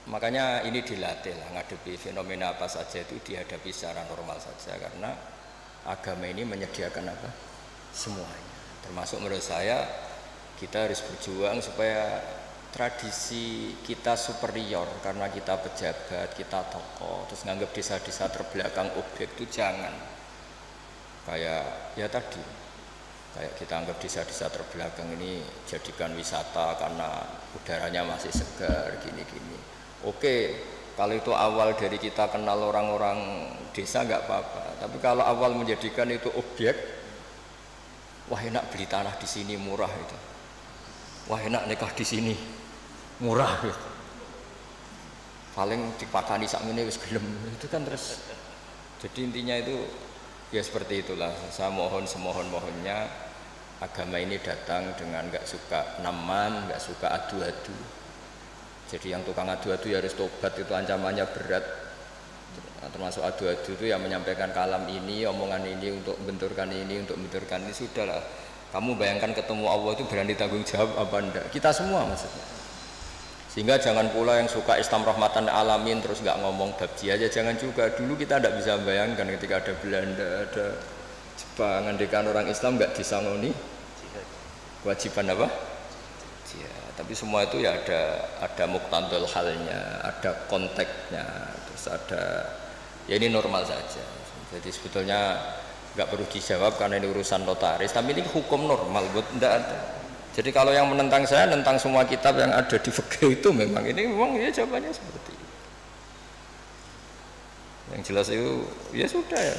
Makanya ini dilatih lah, ngadepi fenomena apa saja itu dihadapi secara normal saja, karena agama ini menyediakan apa? Semuanya. Termasuk menurut saya kita harus berjuang supaya tradisi kita superior, karena kita pejabat, kita tokoh, terus nganggap desa-desa terbelakang objek itu jangan. Kayak ya tadi, kayak kita anggap desa-desa terbelakang ini jadikan wisata karena udaranya masih segar gini-gini. Oke, kalau itu awal dari kita kenal orang-orang desa nggak apa-apa. Tapi kalau awal menjadikan itu objek, wah enak beli tanah di sini murah itu. Wah enak nikah di sini murah gitu. Paling dipakani sak ngene wis gelem itu kan terus. Jadi intinya itu ya seperti itulah. Saya mohon semohon-mohonnya agama ini datang dengan nggak suka namam, nggak suka adu-adu. Jadi yang tukang adu-adu ya harus tobat, itu ancamannya berat. termasuk adu-adu itu yang menyampaikan kalam ini, omongan ini untuk benturkan ini, sudahlah. Kamu bayangkan ketemu Allah itu berani tanggung jawab apa enggak? Kita semua maksudnya. Sehingga jangan pula yang suka Islam rahmatan alamin terus nggak ngomong babji aja, jangan juga. Dulu kita tidak bisa bayangkan ketika ada Belanda, ada Jepang, andekan orang Islam nggak disangoni kewajiban apa? Ya, tapi semua itu ya ada muktadul halnya, ada konteksnya, terus ada ya ini normal saja. Jadi sebetulnya nggak perlu dijawab karena ini urusan notaris, tapi ini hukum normal buat tidak ada. Jadi kalau yang menentang saya tentang semua kitab yang ada di fikih itu memang ya jawabannya seperti itu. Yang jelas itu ya sudah ya,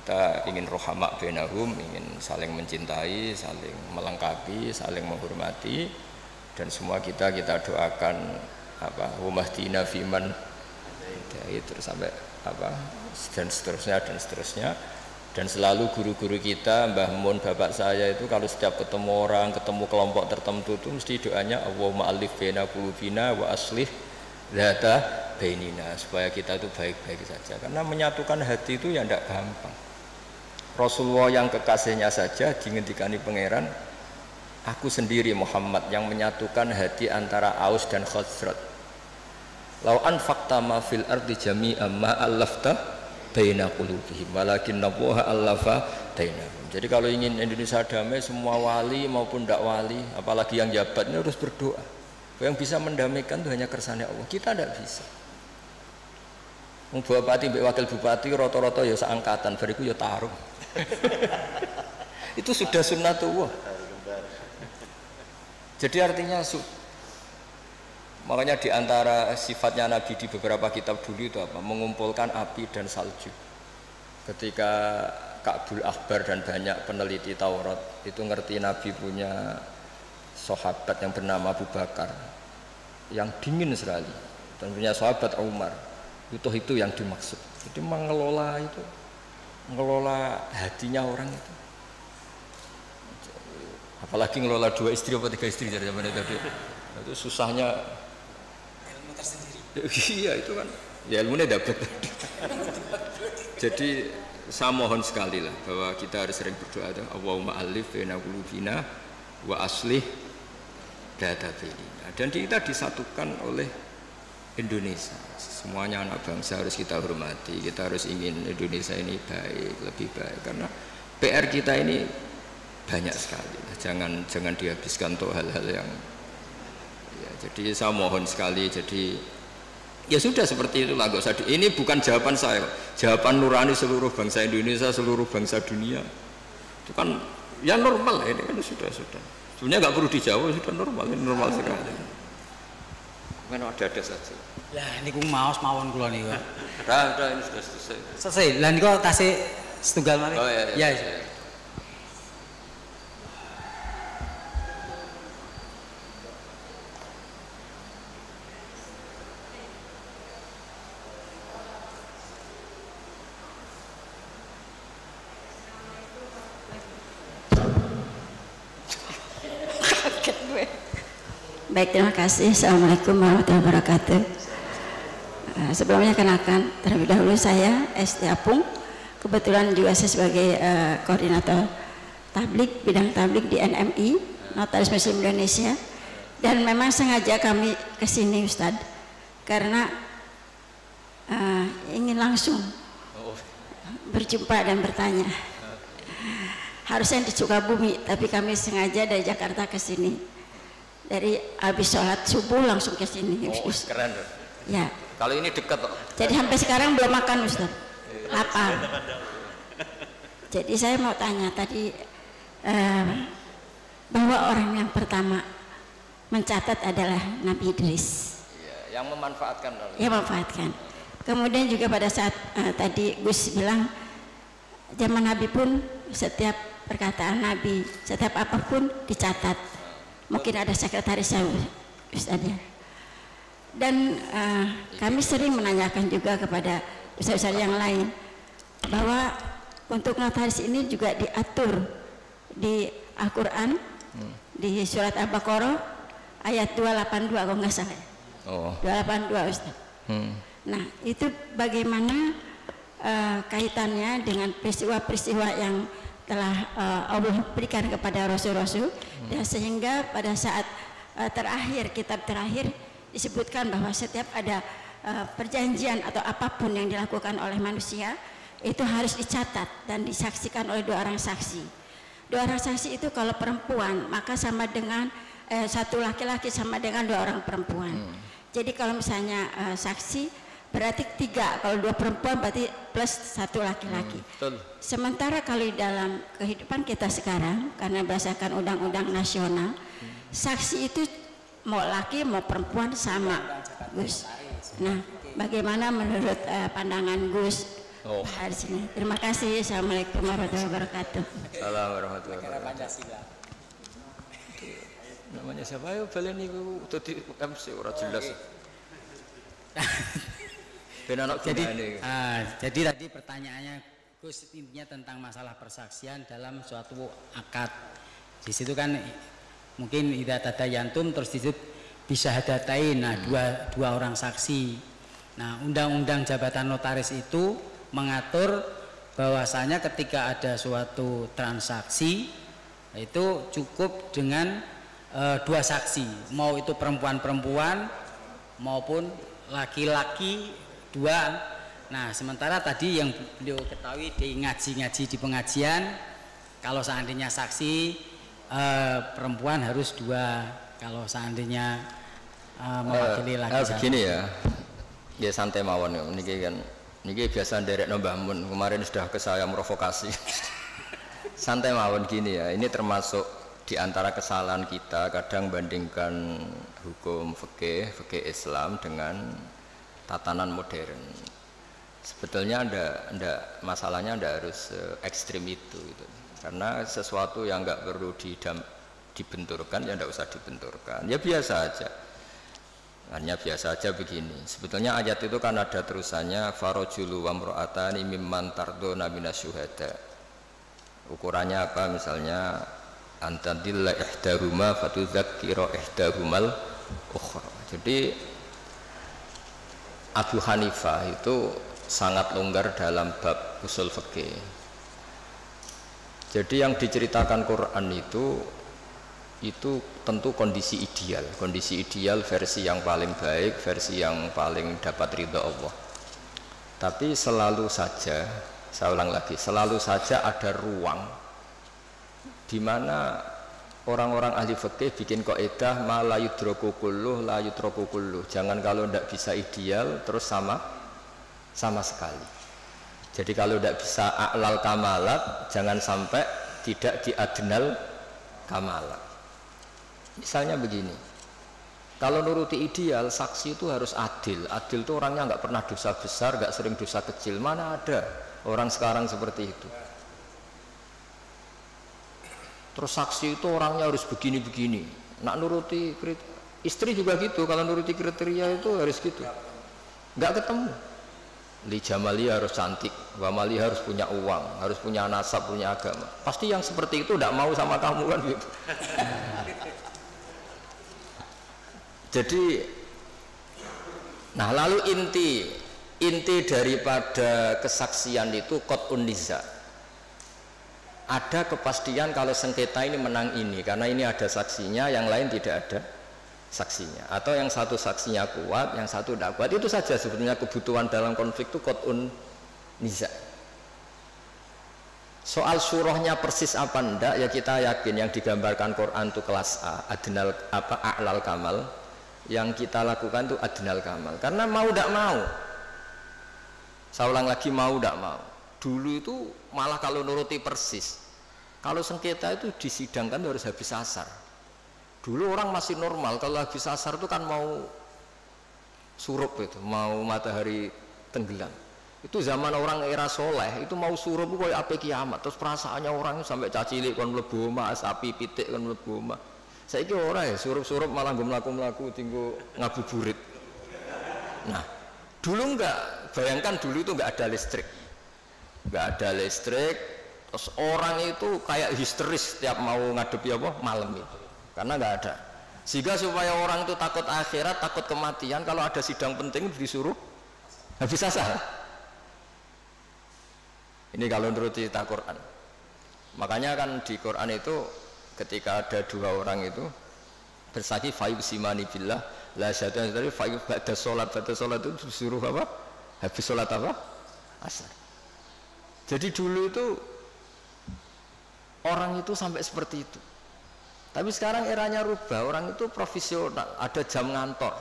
kita ingin rohama bainahum, ingin saling mencintai, saling melengkapi, saling menghormati, dan semua kita doakan apa humahdina fiman terus sampai apa dan seterusnya. Dan selalu guru-guru kita, Mbah Mun, bapak saya itu kalau setiap ketemu orang, ketemu kelompok tertentu itu mesti doanya Allahumma alif baina qulubina wa aslih dzata bainina, supaya kita itu baik-baik saja. Karena menyatukan hati itu ya tidak gampang. Rasulullah yang kekasihnya saja dingendikani pangeran, aku sendiri Muhammad yang menyatukan hati antara Aus dan Khazraj. Lau anfaqta ma fil ardi jami'an ma allafta baina qulubihim walakinnallaha allafa bainahum. Jadi kalau ingin Indonesia damai, semua wali maupun tidak wali, apalagi yang jabat ini harus berdoa. Yang bisa mendamaikan itu hanya kersane Allah. Kita tidak bisa. Bupati, wakil bupati, roto-roto ya seangkatan, bariku ya taruh. Itu sudah sunnatullah. Jadi artinya makanya di antara sifatnya Nabi di beberapa kitab dulu itu apa? Mengumpulkan api dan salju. Ketika Ka'bul Akhbar dan banyak peneliti Taurat itu ngerti Nabi punya sahabat yang bernama Abu Bakar yang dingin sekali, dan punya sahabat Umar, itu yang dimaksud. Jadi mengelola hatinya orang itu. Apalagi ngelola 2 istri atau 3 istri dari zaman itu susahnya. Iya itu kan ya ilmunya dapat. Jadi saya mohon sekali lah bahwa kita harus sering berdoa tuh Allahumma alif baina qulubina wa aslih dzata bainina, dan kita disatukan oleh Indonesia. Semuanya anak bangsa harus kita hormati, kita harus ingin Indonesia ini baik, lebih baik, karena PR kita ini banyak sekali. Jangan dihabiskan untuk hal-hal yang ya, jadi saya mohon sekali, jadi ya sudah seperti itulah, nggak usah ini bukan jawaban saya, jawaban nurani seluruh bangsa Indonesia, seluruh bangsa dunia. Itu kan ya normal, ini kan sudah. Sebenarnya nggak perlu dijawab, sudah normal, ini normal sekali. Mana ada saja. Lah ini ku mawon kula niku. Udah ini sudah selesai. Selesai. Lah niku tasih setunggal mari. Oh iya. Ya. Baik, terima kasih. Assalamualaikum warahmatullahi wabarakatuh. Sebelumnya kenalkan, terlebih dahulu saya Esti Apung. Kebetulan juga saya sebagai koordinator tablik, bidang tablik di NMI, Notaris Muslim Indonesia. Dan memang sengaja kami kesini Ustadz, karena ingin langsung berjumpa dan bertanya. Harusnya di Sukabumi, tapi kami sengaja dari Jakarta ke sini. Dari habis sholat subuh langsung ke sini. Oh, keren. Ya. Kalau ini dekat kok. Jadi sampai sekarang belum makan Ustaz. Lapar. Jadi saya mau tanya tadi bahwa orang yang pertama mencatat adalah Nabi Idris. Ya, yang memanfaatkan. Yang memanfaatkan. Kemudian juga pada saat tadi Gus bilang zaman Nabi pun setiap perkataan Nabi, setiap apapun dicatat. Mungkin ada sekretarisnya Ustaz ya. Dan kami sering menanyakan juga kepada ustaz-ustaz yang lain bahwa untuk notaris ini juga diatur di Al-Quran di surat Al-Baqarah ayat 282 kalau nggak salah. 282 Ustaz. Nah, itu bagaimana kaitannya dengan peristiwa-peristiwa yang telah Allah berikan kepada Rasul-Rasul, dan sehingga pada saat terakhir, kitab terakhir disebutkan bahwa setiap ada perjanjian atau apapun yang dilakukan oleh manusia itu harus dicatat dan disaksikan oleh 2 orang saksi. 2 orang saksi itu kalau perempuan maka sama dengan satu laki-laki sama dengan 2 orang perempuan. Jadi kalau misalnya saksi berarti 3, kalau 2 perempuan berarti plus 1 laki-laki. Sementara kalau di dalam kehidupan kita sekarang, karena berdasarkan undang-undang nasional, saksi itu mau laki mau perempuan sama, Gus. Nah, bagaimana menurut pandangan Gus di sini? Terima kasih. Assalamualaikum warahmatullahi wabarakatuh. Assalamualaikum warahmatullahi wabarakatuh. Namanya siapa ya? Balen itu tadi MC ora jelas. Jadi tadi pertanyaannya Gus, intinya tentang masalah persaksian dalam suatu akad. Di situ kan mungkin idza tadayantum, terus di situ bisa hadatain, nah dua orang saksi. Nah, undang-undang jabatan notaris itu mengatur bahwasanya ketika ada suatu transaksi itu cukup dengan 2 saksi, mau itu perempuan-perempuan maupun laki-laki 2. Nah, sementara tadi yang beliau ketahui di ngaji di pengajian, kalau seandainya saksi perempuan harus 2, kalau seandainya mewakili laki. Begini ya santai mawon ya. Niki biasa nderek Mbah Mun, kemarin sudah ke saya provokasi. Santai mawon gini ya, ini termasuk di antara kesalahan kita kadang bandingkan hukum fikih Islam dengan tatanan modern. Sebetulnya masalahnya anda harus ekstrim itu gitu. Karena sesuatu yang nggak perlu dibenturkan ya nggak usah dibenturkan, ya biasa aja. Hanya biasa aja begini. Sebetulnya ayat itu kan ada terusannya, farojulu wa mro'atani mimman tardona minasyuhada. Ukurannya apa? Misalnya antadilla ihdahuma fatudzakkira ihdahumal ukhra. Jadi Abu Hanifah itu sangat longgar dalam bab usul fikih. Jadi yang diceritakan Quran itu tentu kondisi ideal versi yang paling baik, versi yang paling dapat ridha Allah. Tapi selalu saja, saya ulang lagi, selalu saja ada ruang di mana orang-orang ahli fikih bikin kaidah ma la yudraku kulluh la yudraku kulluh. Jangan kalau tidak bisa ideal terus sama sekali. Jadi kalau tidak bisa a'lal kamalat, jangan sampai tidak di adnal kamalat. Misalnya begini, kalau nuruti ideal, saksi itu harus adil. Adil itu orangnya nggak pernah dosa besar, nggak sering dosa kecil. Mana ada orang sekarang seperti itu? Terus saksi itu orangnya harus begini-begini. Nak nuruti istri juga gitu, kalau nuruti kriteria itu harus gitu. Nggak ketemu. Li jamali harus cantik, wa mali harus punya uang, harus punya nasab, punya agama. Pasti yang seperti itu tidak mau sama kamu kan gitu. Jadi, nah lalu inti daripada kesaksian itu qat'un niza. Ada kepastian kalau sengketa ini menang ini, karena ini ada saksinya, yang lain tidak ada saksinya. Atau yang satu saksinya kuat, yang satu tidak kuat. Itu saja sebetulnya kebutuhan dalam konflik itu qat'un niza. Soal surahnya persis apa enggak, ya kita yakin yang digambarkan Quran itu kelas A, adnal a'lal kamal. Yang kita lakukan itu adnal kamal, karena mau tidak mau, saya ulang lagi, mau tidak mau. Dulu itu malah kalau nuruti persis, kalau sengketa itu disidangkan harus habis asar. Dulu orang masih normal, kalau habis asar itu kan mau surup, itu mau matahari tenggelam. Itu zaman orang era soleh, itu mau surup itu kayak apa kiamat. Terus perasaannya orang sampai cacilik kan mlebu omah, sapi pitik kan mlebu omah. Saiki ora ya, surup-surup malah nggo mlaku-mlaku tinggo ngabuburit. Nah, dulu enggak, bayangkan dulu itu enggak ada listrik. Enggak ada listrik, terus orang itu kayak histeris setiap mau ngadepi apa malam itu. Karena enggak ada. Sehingga supaya orang itu takut akhirat, takut kematian, kalau ada sidang penting disuruh habis asar. Ini kalau menurut cerita Quran. Makanya kan di Quran itu ketika ada dua orang itu bersaksi fayuqsimani billah la syaitan dari ba'da sholat itu disuruh apa? Habis sholat apa? Asar. Jadi dulu itu orang itu sampai seperti itu. Tapi sekarang eranya rubah, orang itu profesional, ada jam ngantor.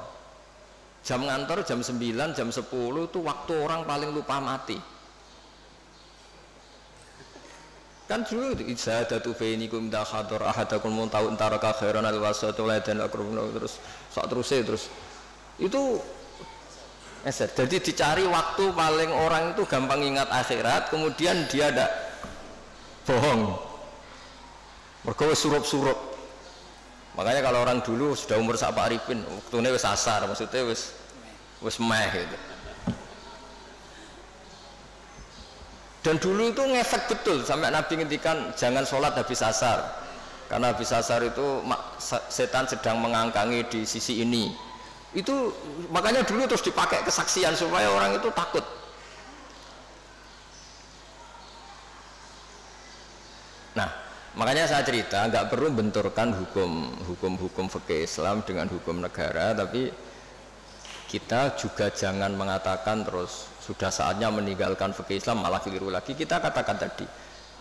Jam ngantor jam 9, jam 10 itu waktu orang paling lupa mati. Kan dulu itu izzadatu bainikum idza hadara ahadakum mutawun taraka khairan al-wasatu dan akrabun terus sak terus itu jadi dicari waktu paling orang itu gampang ingat akhirat, kemudian dia ada bohong mergo surup-surup. Makanya kalau orang dulu sudah umur sak Pak Arifin waktune wis asar, maksudnya wis meh gitu. Dan dulu itu ngefek betul sampai Nabi ngendikan jangan sholat habis asar, karena habis asar itu setan sedang mengangkangi di sisi ini. Itu makanya dulu terus dipakai kesaksian supaya orang itu takut. Nah, makanya saya cerita nggak perlu benturkan hukum fikih Islam dengan hukum negara, tapi kita juga jangan mengatakan terus sudah saatnya meninggalkan fikih Islam malah keliru lagi. Kita katakan tadi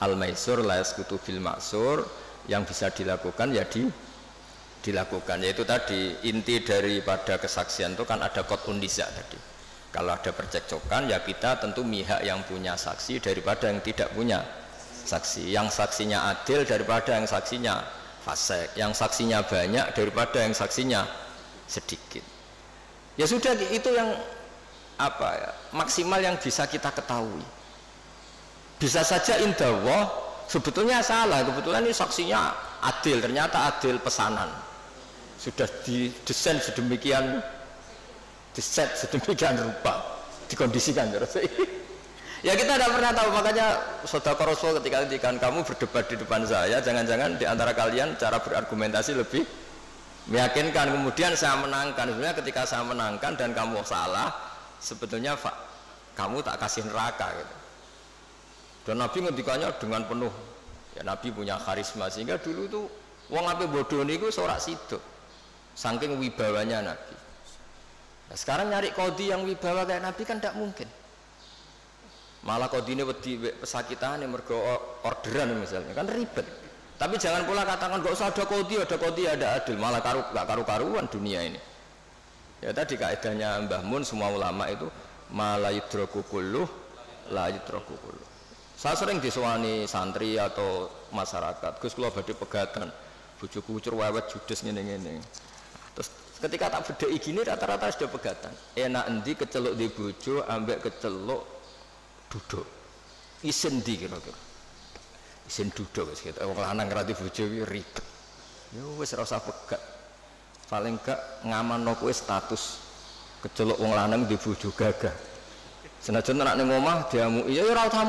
al-maisur la yasqutu bil ma'sur, yang bisa dilakukan ya dilakukan, yaitu tadi inti daripada kesaksian itu kan ada qat'un niza tadi. Kalau ada percekcokan ya kita tentu mihak yang punya saksi daripada yang tidak punya saksi, yang saksinya adil daripada yang saksinya fasik, yang saksinya banyak daripada yang saksinya sedikit. Ya sudah, itu yang apa ya, maksimal yang bisa kita ketahui. Bisa saja indallah sebetulnya salah, kebetulan ini saksinya adil, ternyata adil pesanan, sudah didesain sedemikian, diset sedemikian rupa, dikondisikan terus. Ya kita tidak pernah tahu. Makanya Saudara Rasul ketika kamu berdebat di depan saya, jangan-jangan di antara kalian cara berargumentasi lebih meyakinkan, kemudian saya menangkan. Sebenarnya ketika saya menangkan dan kamu salah, sebetulnya kamu tak kasih neraka gitu. Dan Nabi ngendikannya dengan penuh, ya Nabi punya karisma sehingga dulu itu wong ape bodoh niku ora sido saking wibawanya Nabi. Nah, sekarang nyari kodi yang wibawa kayak Nabi kan tidak mungkin. Malah kodine wedi pesakitan mergo orderan misalnya kan ribet. Tapi jangan pula katakan gak usah ada kodi ada adil, malah gak karu-karuan dunia ini. Ya tadi kaidahnya Mbah Mun, semua ulama itu la yudraku kulluh la yudraku kulluh. Saya sering disewani santri atau masyarakat, Gus kula badhe pegatan, bojoku cerewet judes ngene-ngene. Terus ketika tak bedheki gini rata-rata sudah pegatan. Enak endi keceluk di bojo ambek keceluk duduk. Isin ndi kira-kira? Isin duduk wis gitu. Wong lanang ngrati bojo kuwi ribet. Yo wis ora usah pegat. Paling gak ngamanno kowe status keceluk wong lanang di bojo gagah. Senajan nek ning omah diamuki ya ora usah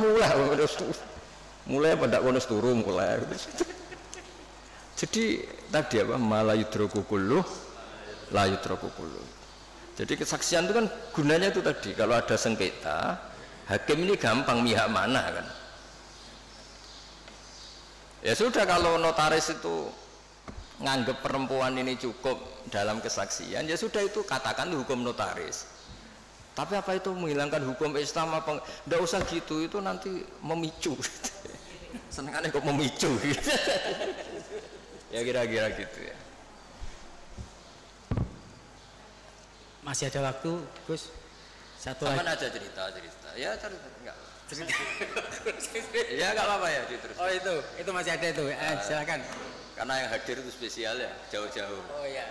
mulai pada kono turu mulai. Jadi tadi apa malayudroku kulluh la yudroku kulluh. Jadi kesaksian itu kan gunanya itu tadi, kalau ada sengketa hakim ini gampang mihak mana kan. Ya sudah, kalau notaris itu nganggep perempuan ini cukup dalam kesaksian, ya sudah itu katakan hukum notaris. Tapi apa itu menghilangkan hukum Islam apa? Nggak usah gitu, itu nanti memicu. Senengannya kok memicu gitu. Ya kira-kira gitu ya. Masih ada waktu, Gus? Satu Kapan lagi. aja cerita. Ya cerita enggak. Ya enggak apa-apa ya diterus. Oh itu masih ada itu. Silakan. Karena yang hadir itu spesial ya, jauh-jauh. Oh ya.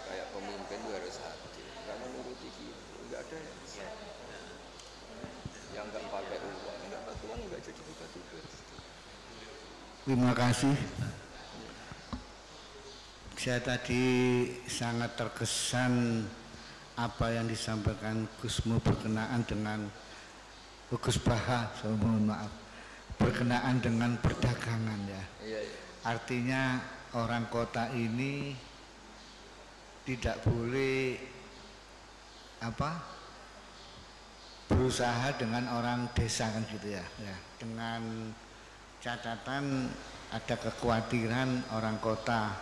Kayak pemimpin itu harus hadir, nggak menuruti gitu, nggak ada yang nggak pakai uang, nggak jadi buka-buka. Terima kasih. Saya tadi sangat terkesan apa yang disampaikan Gusmu berkenaan dengan Gus Baha, saya mohon maaf, berkenaan dengan perdagangan ya. Iya. Artinya orang kota ini tidak boleh berusaha dengan orang desa kan gitu ya, dengan catatan ada kekhawatiran orang kota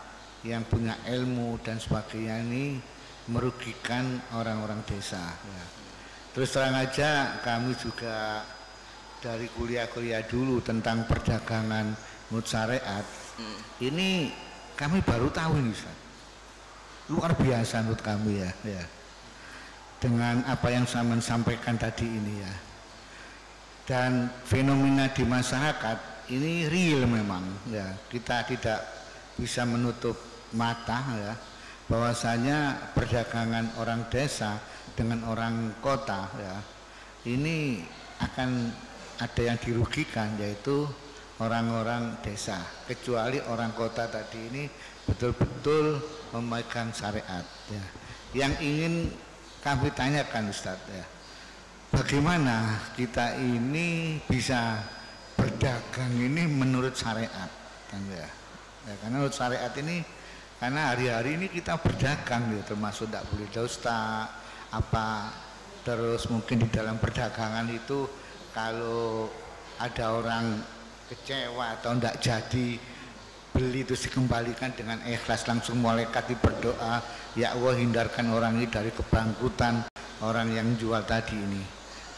yang punya ilmu dan sebagainya ini merugikan orang-orang desa ya. Terus terang aja kami juga dari kuliah-kuliah dulu tentang perdagangan menurut syariat ini kami baru tahu ini Ustaz. Luar biasa menurut kami ya. Dengan apa yang saya sampaikan tadi ini ya. Dan fenomena di masyarakat ini real memang ya. Kita tidak bisa menutup mata ya bahwasanya perdagangan orang desa dengan orang kota ya ini akan ada yang dirugikan, yaitu orang-orang desa, kecuali orang kota tadi ini betul-betul memegang syariat ya. Yang ingin kami tanyakan Ustadz ya, bagaimana kita ini bisa berdagang ini menurut syariat kan ya, karena menurut syariat ini karena hari-hari ini kita berdagang ya, termasuk tidak boleh dusta terus mungkin di dalam perdagangan itu kalau ada orang kecewa atau tidak jadi beli itu dikembalikan dengan ikhlas, langsung malaikat berdoa, ya Allah hindarkan orang ini dari kebangkrutan orang yang jual tadi ini.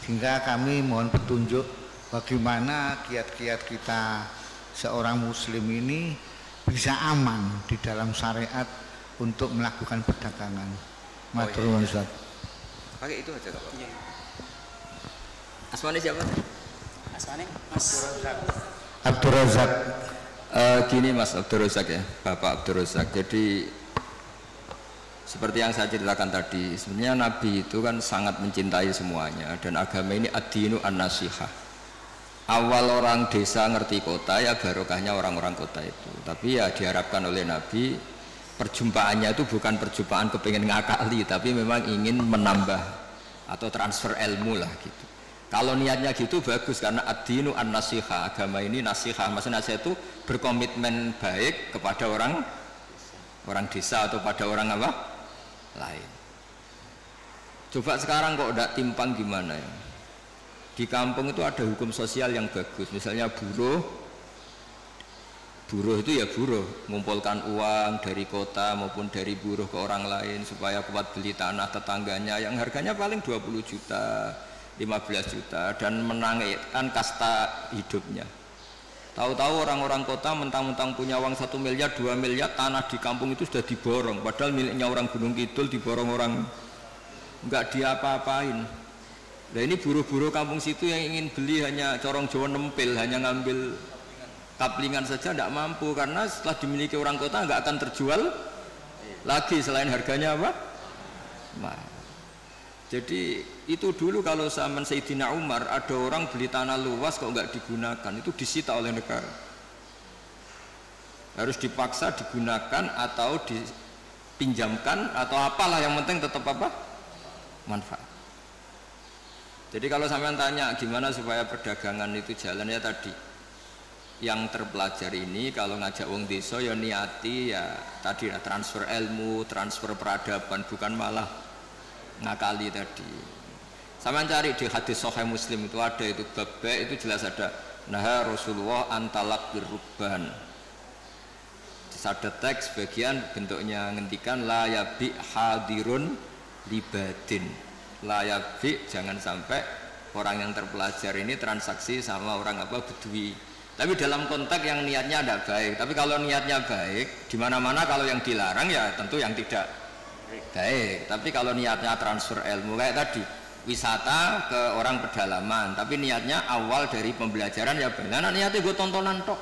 Sehingga kami mohon petunjuk bagaimana kiat-kiat kita seorang muslim ini bisa aman di dalam syariat untuk melakukan perdagangan. Matur nuwun Ustaz. Pakai itu aja Pak. Iya. Asmane siapa? Asmane Mas Abdul Razak. Gini Mas Abdul Razak ya, Bapak Abdul Razak. Jadi seperti yang saya ceritakan tadi, sebenarnya Nabi itu kan sangat mencintai semuanya, dan agama ini ad-dinu an-nasihah. Awal orang desa ngerti kota ya barokahnya orang-orang kota itu. Tapi ya diharapkan oleh Nabi perjumpaannya itu bukan perjumpaan kepengen ngakali, tapi memang ingin menambah atau transfer ilmu lah gitu. Kalau niatnya gitu bagus, karena ad-dinu an-nasihah, agama ini nasihah, maksudnya nasihat itu berkomitmen baik kepada orang desa atau pada orang apa lain. Coba sekarang kok tidak timpang gimana ya? Di kampung itu ada hukum sosial yang bagus, misalnya buruh itu ya buruh, mengumpulkan uang dari kota maupun dari buruh ke orang lain supaya kuat beli tanah tetangganya yang harganya paling 20 juta, 15 juta, dan menaikkan kasta hidupnya. Tahu-tahu orang-orang kota mentang-mentang punya uang 1 miliar, 2 miliar, tanah di kampung itu sudah diborong, padahal miliknya orang Gunung Kidul diborong orang, nggak diapa-apain. Nah ini buruh-buruh kampung situ yang ingin beli hanya corong Jawa nempel, hanya ngambil kaplingan saja tidak mampu, karena setelah dimiliki orang kota nggak akan terjual lagi selain harganya apa? Nah, jadi itu dulu kalau zaman Sayyidina Umar ada orang beli tanah luas kok nggak digunakan, itu disita oleh negara, harus dipaksa digunakan atau dipinjamkan atau apalah, yang penting tetap apa? Manfaat. Jadi kalau sampean tanya gimana supaya perdagangan itu jalan, ya tadi yang terpelajar ini kalau ngajak wong desa ya niati ya tadi ya, transfer ilmu, transfer peradaban, bukan malah ngakali tadi. Sampean cari di hadis Sahih Muslim itu ada itu bab itu jelas ada nah Rasulullah antalak birruban. Ada teks bagian bentuknya ngendikan la yabi hadirun libadin. Layabi, jangan sampai orang yang terpelajar ini transaksi sama orang apa bedui. Tapi dalam konteks yang niatnya ada baik. Tapi kalau niatnya baik, di mana-mana kalau yang dilarang ya tentu yang tidak baik. Tapi kalau niatnya transfer ilmu kayak tadi, wisata ke orang pedalaman, tapi niatnya awal dari pembelajaran ya benar. Nah, niatnya gue tontonan tok.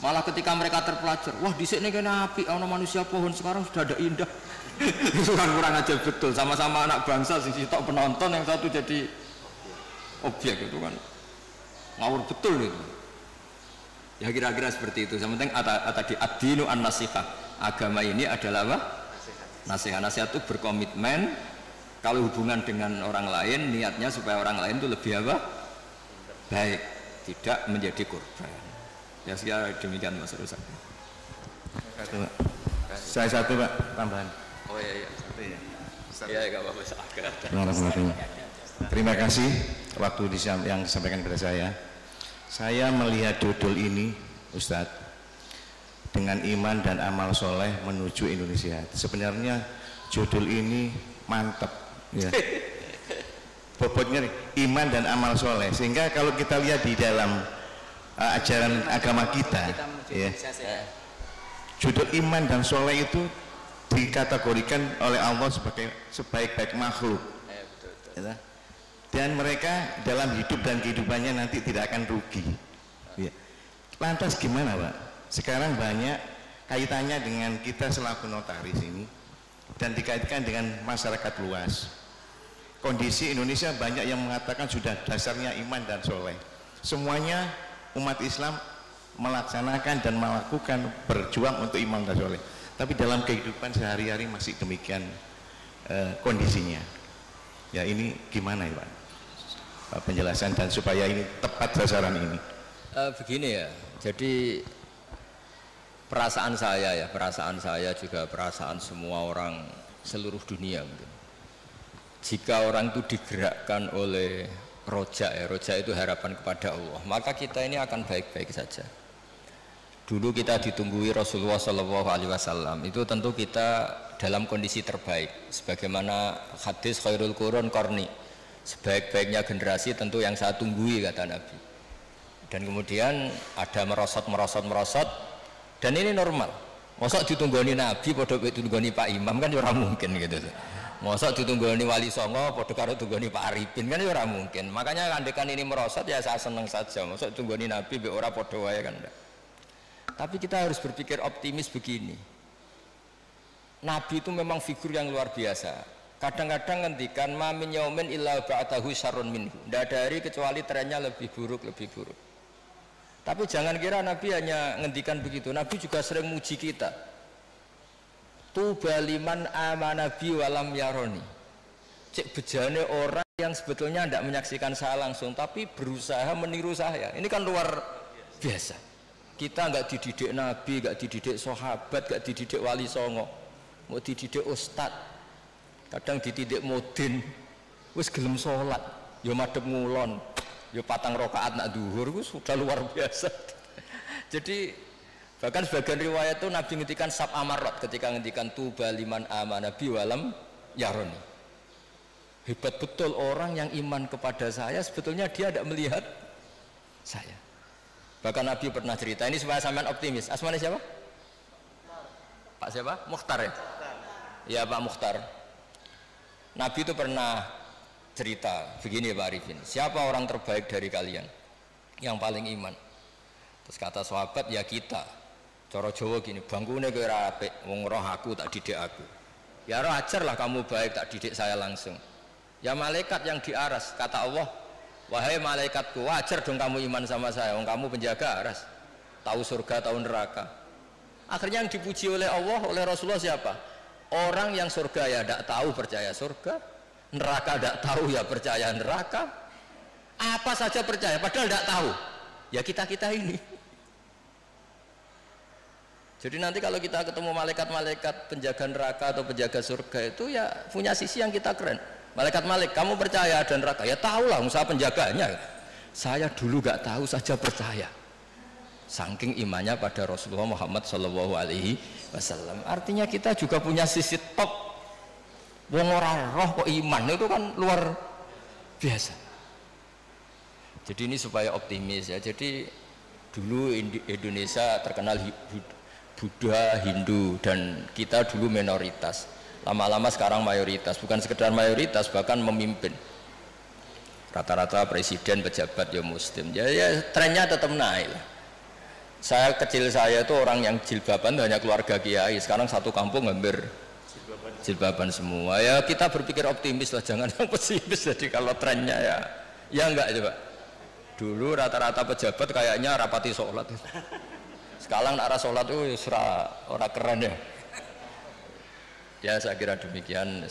Malah ketika mereka terpelajar, wah di sini kena api, ono manusia pohon sekarang sudah ada indah. Itu kan kurang aja betul, sama-sama anak bangsa sing sitok penonton, yang satu jadi objek, itu kan ngawur betul itu. Ya kira-kira seperti itu. Yang penting tadi ad-dinu an-nasihah, agama ini adalah apa? Nasihat. Nasihat itu berkomitmen kalau hubungan dengan orang lain niatnya supaya orang lain itu lebih apa? Baik, tidak menjadi korban. Ya sekira demikian Mas Rusak. Saya satu Pak tambahan. Oh iya. Iya, enggak apa-apa. Terima kasih waktu yang disampaikan kepada saya. Saya melihat judul ini, Ustadz, dengan iman dan amal soleh menuju Indonesia. Sebenarnya judul ini mantap, ya. Bobotnya iman dan amal soleh. Sehingga kalau kita lihat di dalam ajaran agama kita, ya, judul iman dan soleh itu dikategorikan oleh Allah sebagai sebaik-baik makhluk, ya. Dan mereka dalam hidup dan kehidupannya nanti tidak akan rugi, ya. Lantas gimana, Pak? Sekarang banyak kaitannya dengan kita selaku notaris ini dan dikaitkan dengan masyarakat luas. Kondisi Indonesia banyak yang mengatakan sudah dasarnya iman dan soleh. Semuanya umat Islam melaksanakan dan melakukan berjuang untuk iman dan soleh. Tapi dalam kehidupan sehari-hari masih demikian kondisinya. Ya, ini gimana ya, Pak? Penjelasan dan supaya ini tepat sasaran ini. Begini ya, jadi perasaan saya juga perasaan semua orang seluruh dunia mungkin. Jika orang itu digerakkan oleh roja itu harapan kepada Allah, maka kita ini akan baik-baik saja. Dulu kita ditunggui Rasulullah SAW, itu tentu kita dalam kondisi terbaik. Sebagaimana hadis khairul qurun qarni, sebaik-baiknya generasi tentu yang saya tunggui, kata Nabi. Dan kemudian ada merosot, dan ini normal. Masa ditunggoni Nabi, padha ditunggoni Pak Imam, kan ora mungkin gitu. Masa ditunggoni Wali Songo, padha karo tunggoni Pak Arifin, kan ora mungkin. Makanya kandekan ini merosot ya saya seneng saja. Masa ditunggoni Nabi, be ora padha wae kan. Tapi kita harus berpikir optimis begini. Nabi itu memang figur yang luar biasa. Kadang-kadang ngendikan ma min yaumin illa ba'dahu syarrun minhu. Tidak ada hari kecuali trennya lebih buruk. Tapi jangan kira Nabi hanya ngendikan begitu. Nabi juga sering muji kita. Tuba liman amanabi walam yaroni. Cek bejane orang yang sebetulnya tidak menyaksikan saya langsung, tapi berusaha meniru saya. Ini kan luar biasa. Kita nggak dididik Nabi, nggak dididik sahabat, nggak dididik Wali Songo, mau dididik Ustad. Kadang dididik Modin, wis gelem sholat, yo madhep ngulon, yo patang rakaat nak duhur, itu sudah luar biasa. Jadi bahkan sebagian riwayat itu Nabi ngendikan sab amarat ketika ngendikan tuba liman amanabi walam yaroni. Hebat betul orang yang iman kepada saya, sebetulnya dia tidak melihat saya. Bahkan Nabi pernah cerita, ini supaya sampean optimis. Asmane siapa? Pak siapa? Mukhtar ya? Ya Pak Mukhtar. Nabi itu pernah cerita begini Pak Arifin, siapa orang terbaik dari kalian yang paling iman? Terus kata sahabat, ya kita. Cara Jawa gini, bangkune kowe ora apik, wong roh aku tak didik aku. Ya roh ajarlah kamu baik, tak didik saya langsung. Ya malaikat yang di aras, kata Allah, wahai malaikatku, wajar dong kamu iman sama saya, wong kamu penjaga aras, tahu surga, tahu neraka. Akhirnya yang dipuji oleh Allah, oleh Rasulullah siapa? Orang yang surga ya tidak tahu percaya surga, neraka tidak tahu ya percaya neraka, apa saja percaya padahal tidak tahu. Ya kita ini. Jadi nanti kalau kita ketemu malaikat-malaikat penjaga neraka atau penjaga surga itu ya punya sisi yang kita keren. Malaikat kamu percaya ada neraka? Ya tahulah, usaha penjaganya. Saya dulu gak tahu saja percaya. Saking imannya pada Rasulullah Muhammad SAW. Artinya kita juga punya sisi top. Wong ora roh kok iman itu kan luar biasa. Jadi ini supaya optimis ya. Jadi dulu Indonesia terkenal Buddha, Hindu, dan kita dulu minoritas. Lama-lama sekarang mayoritas, bukan sekedar mayoritas, bahkan memimpin. Rata-rata presiden, pejabat ya muslim. Ya trennya tetap naik. Kecil saya itu orang yang jilbaban hanya keluarga kiai. Sekarang satu kampung hampir jilbaban semua. Ya kita berpikir optimis lah, jangan yang pesimis. Jadi kalau trennya ya enggak coba. Dulu rata-rata pejabat kayaknya rapati sholat. Sekarang arah sholat itu ora keren ya. Ya saya kira demikian.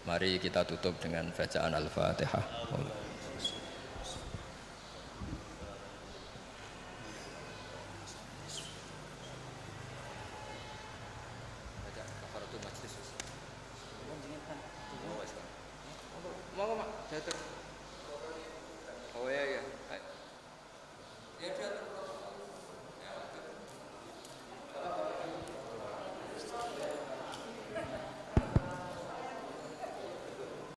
Mari kita tutup dengan bacaan Al-Fatihah.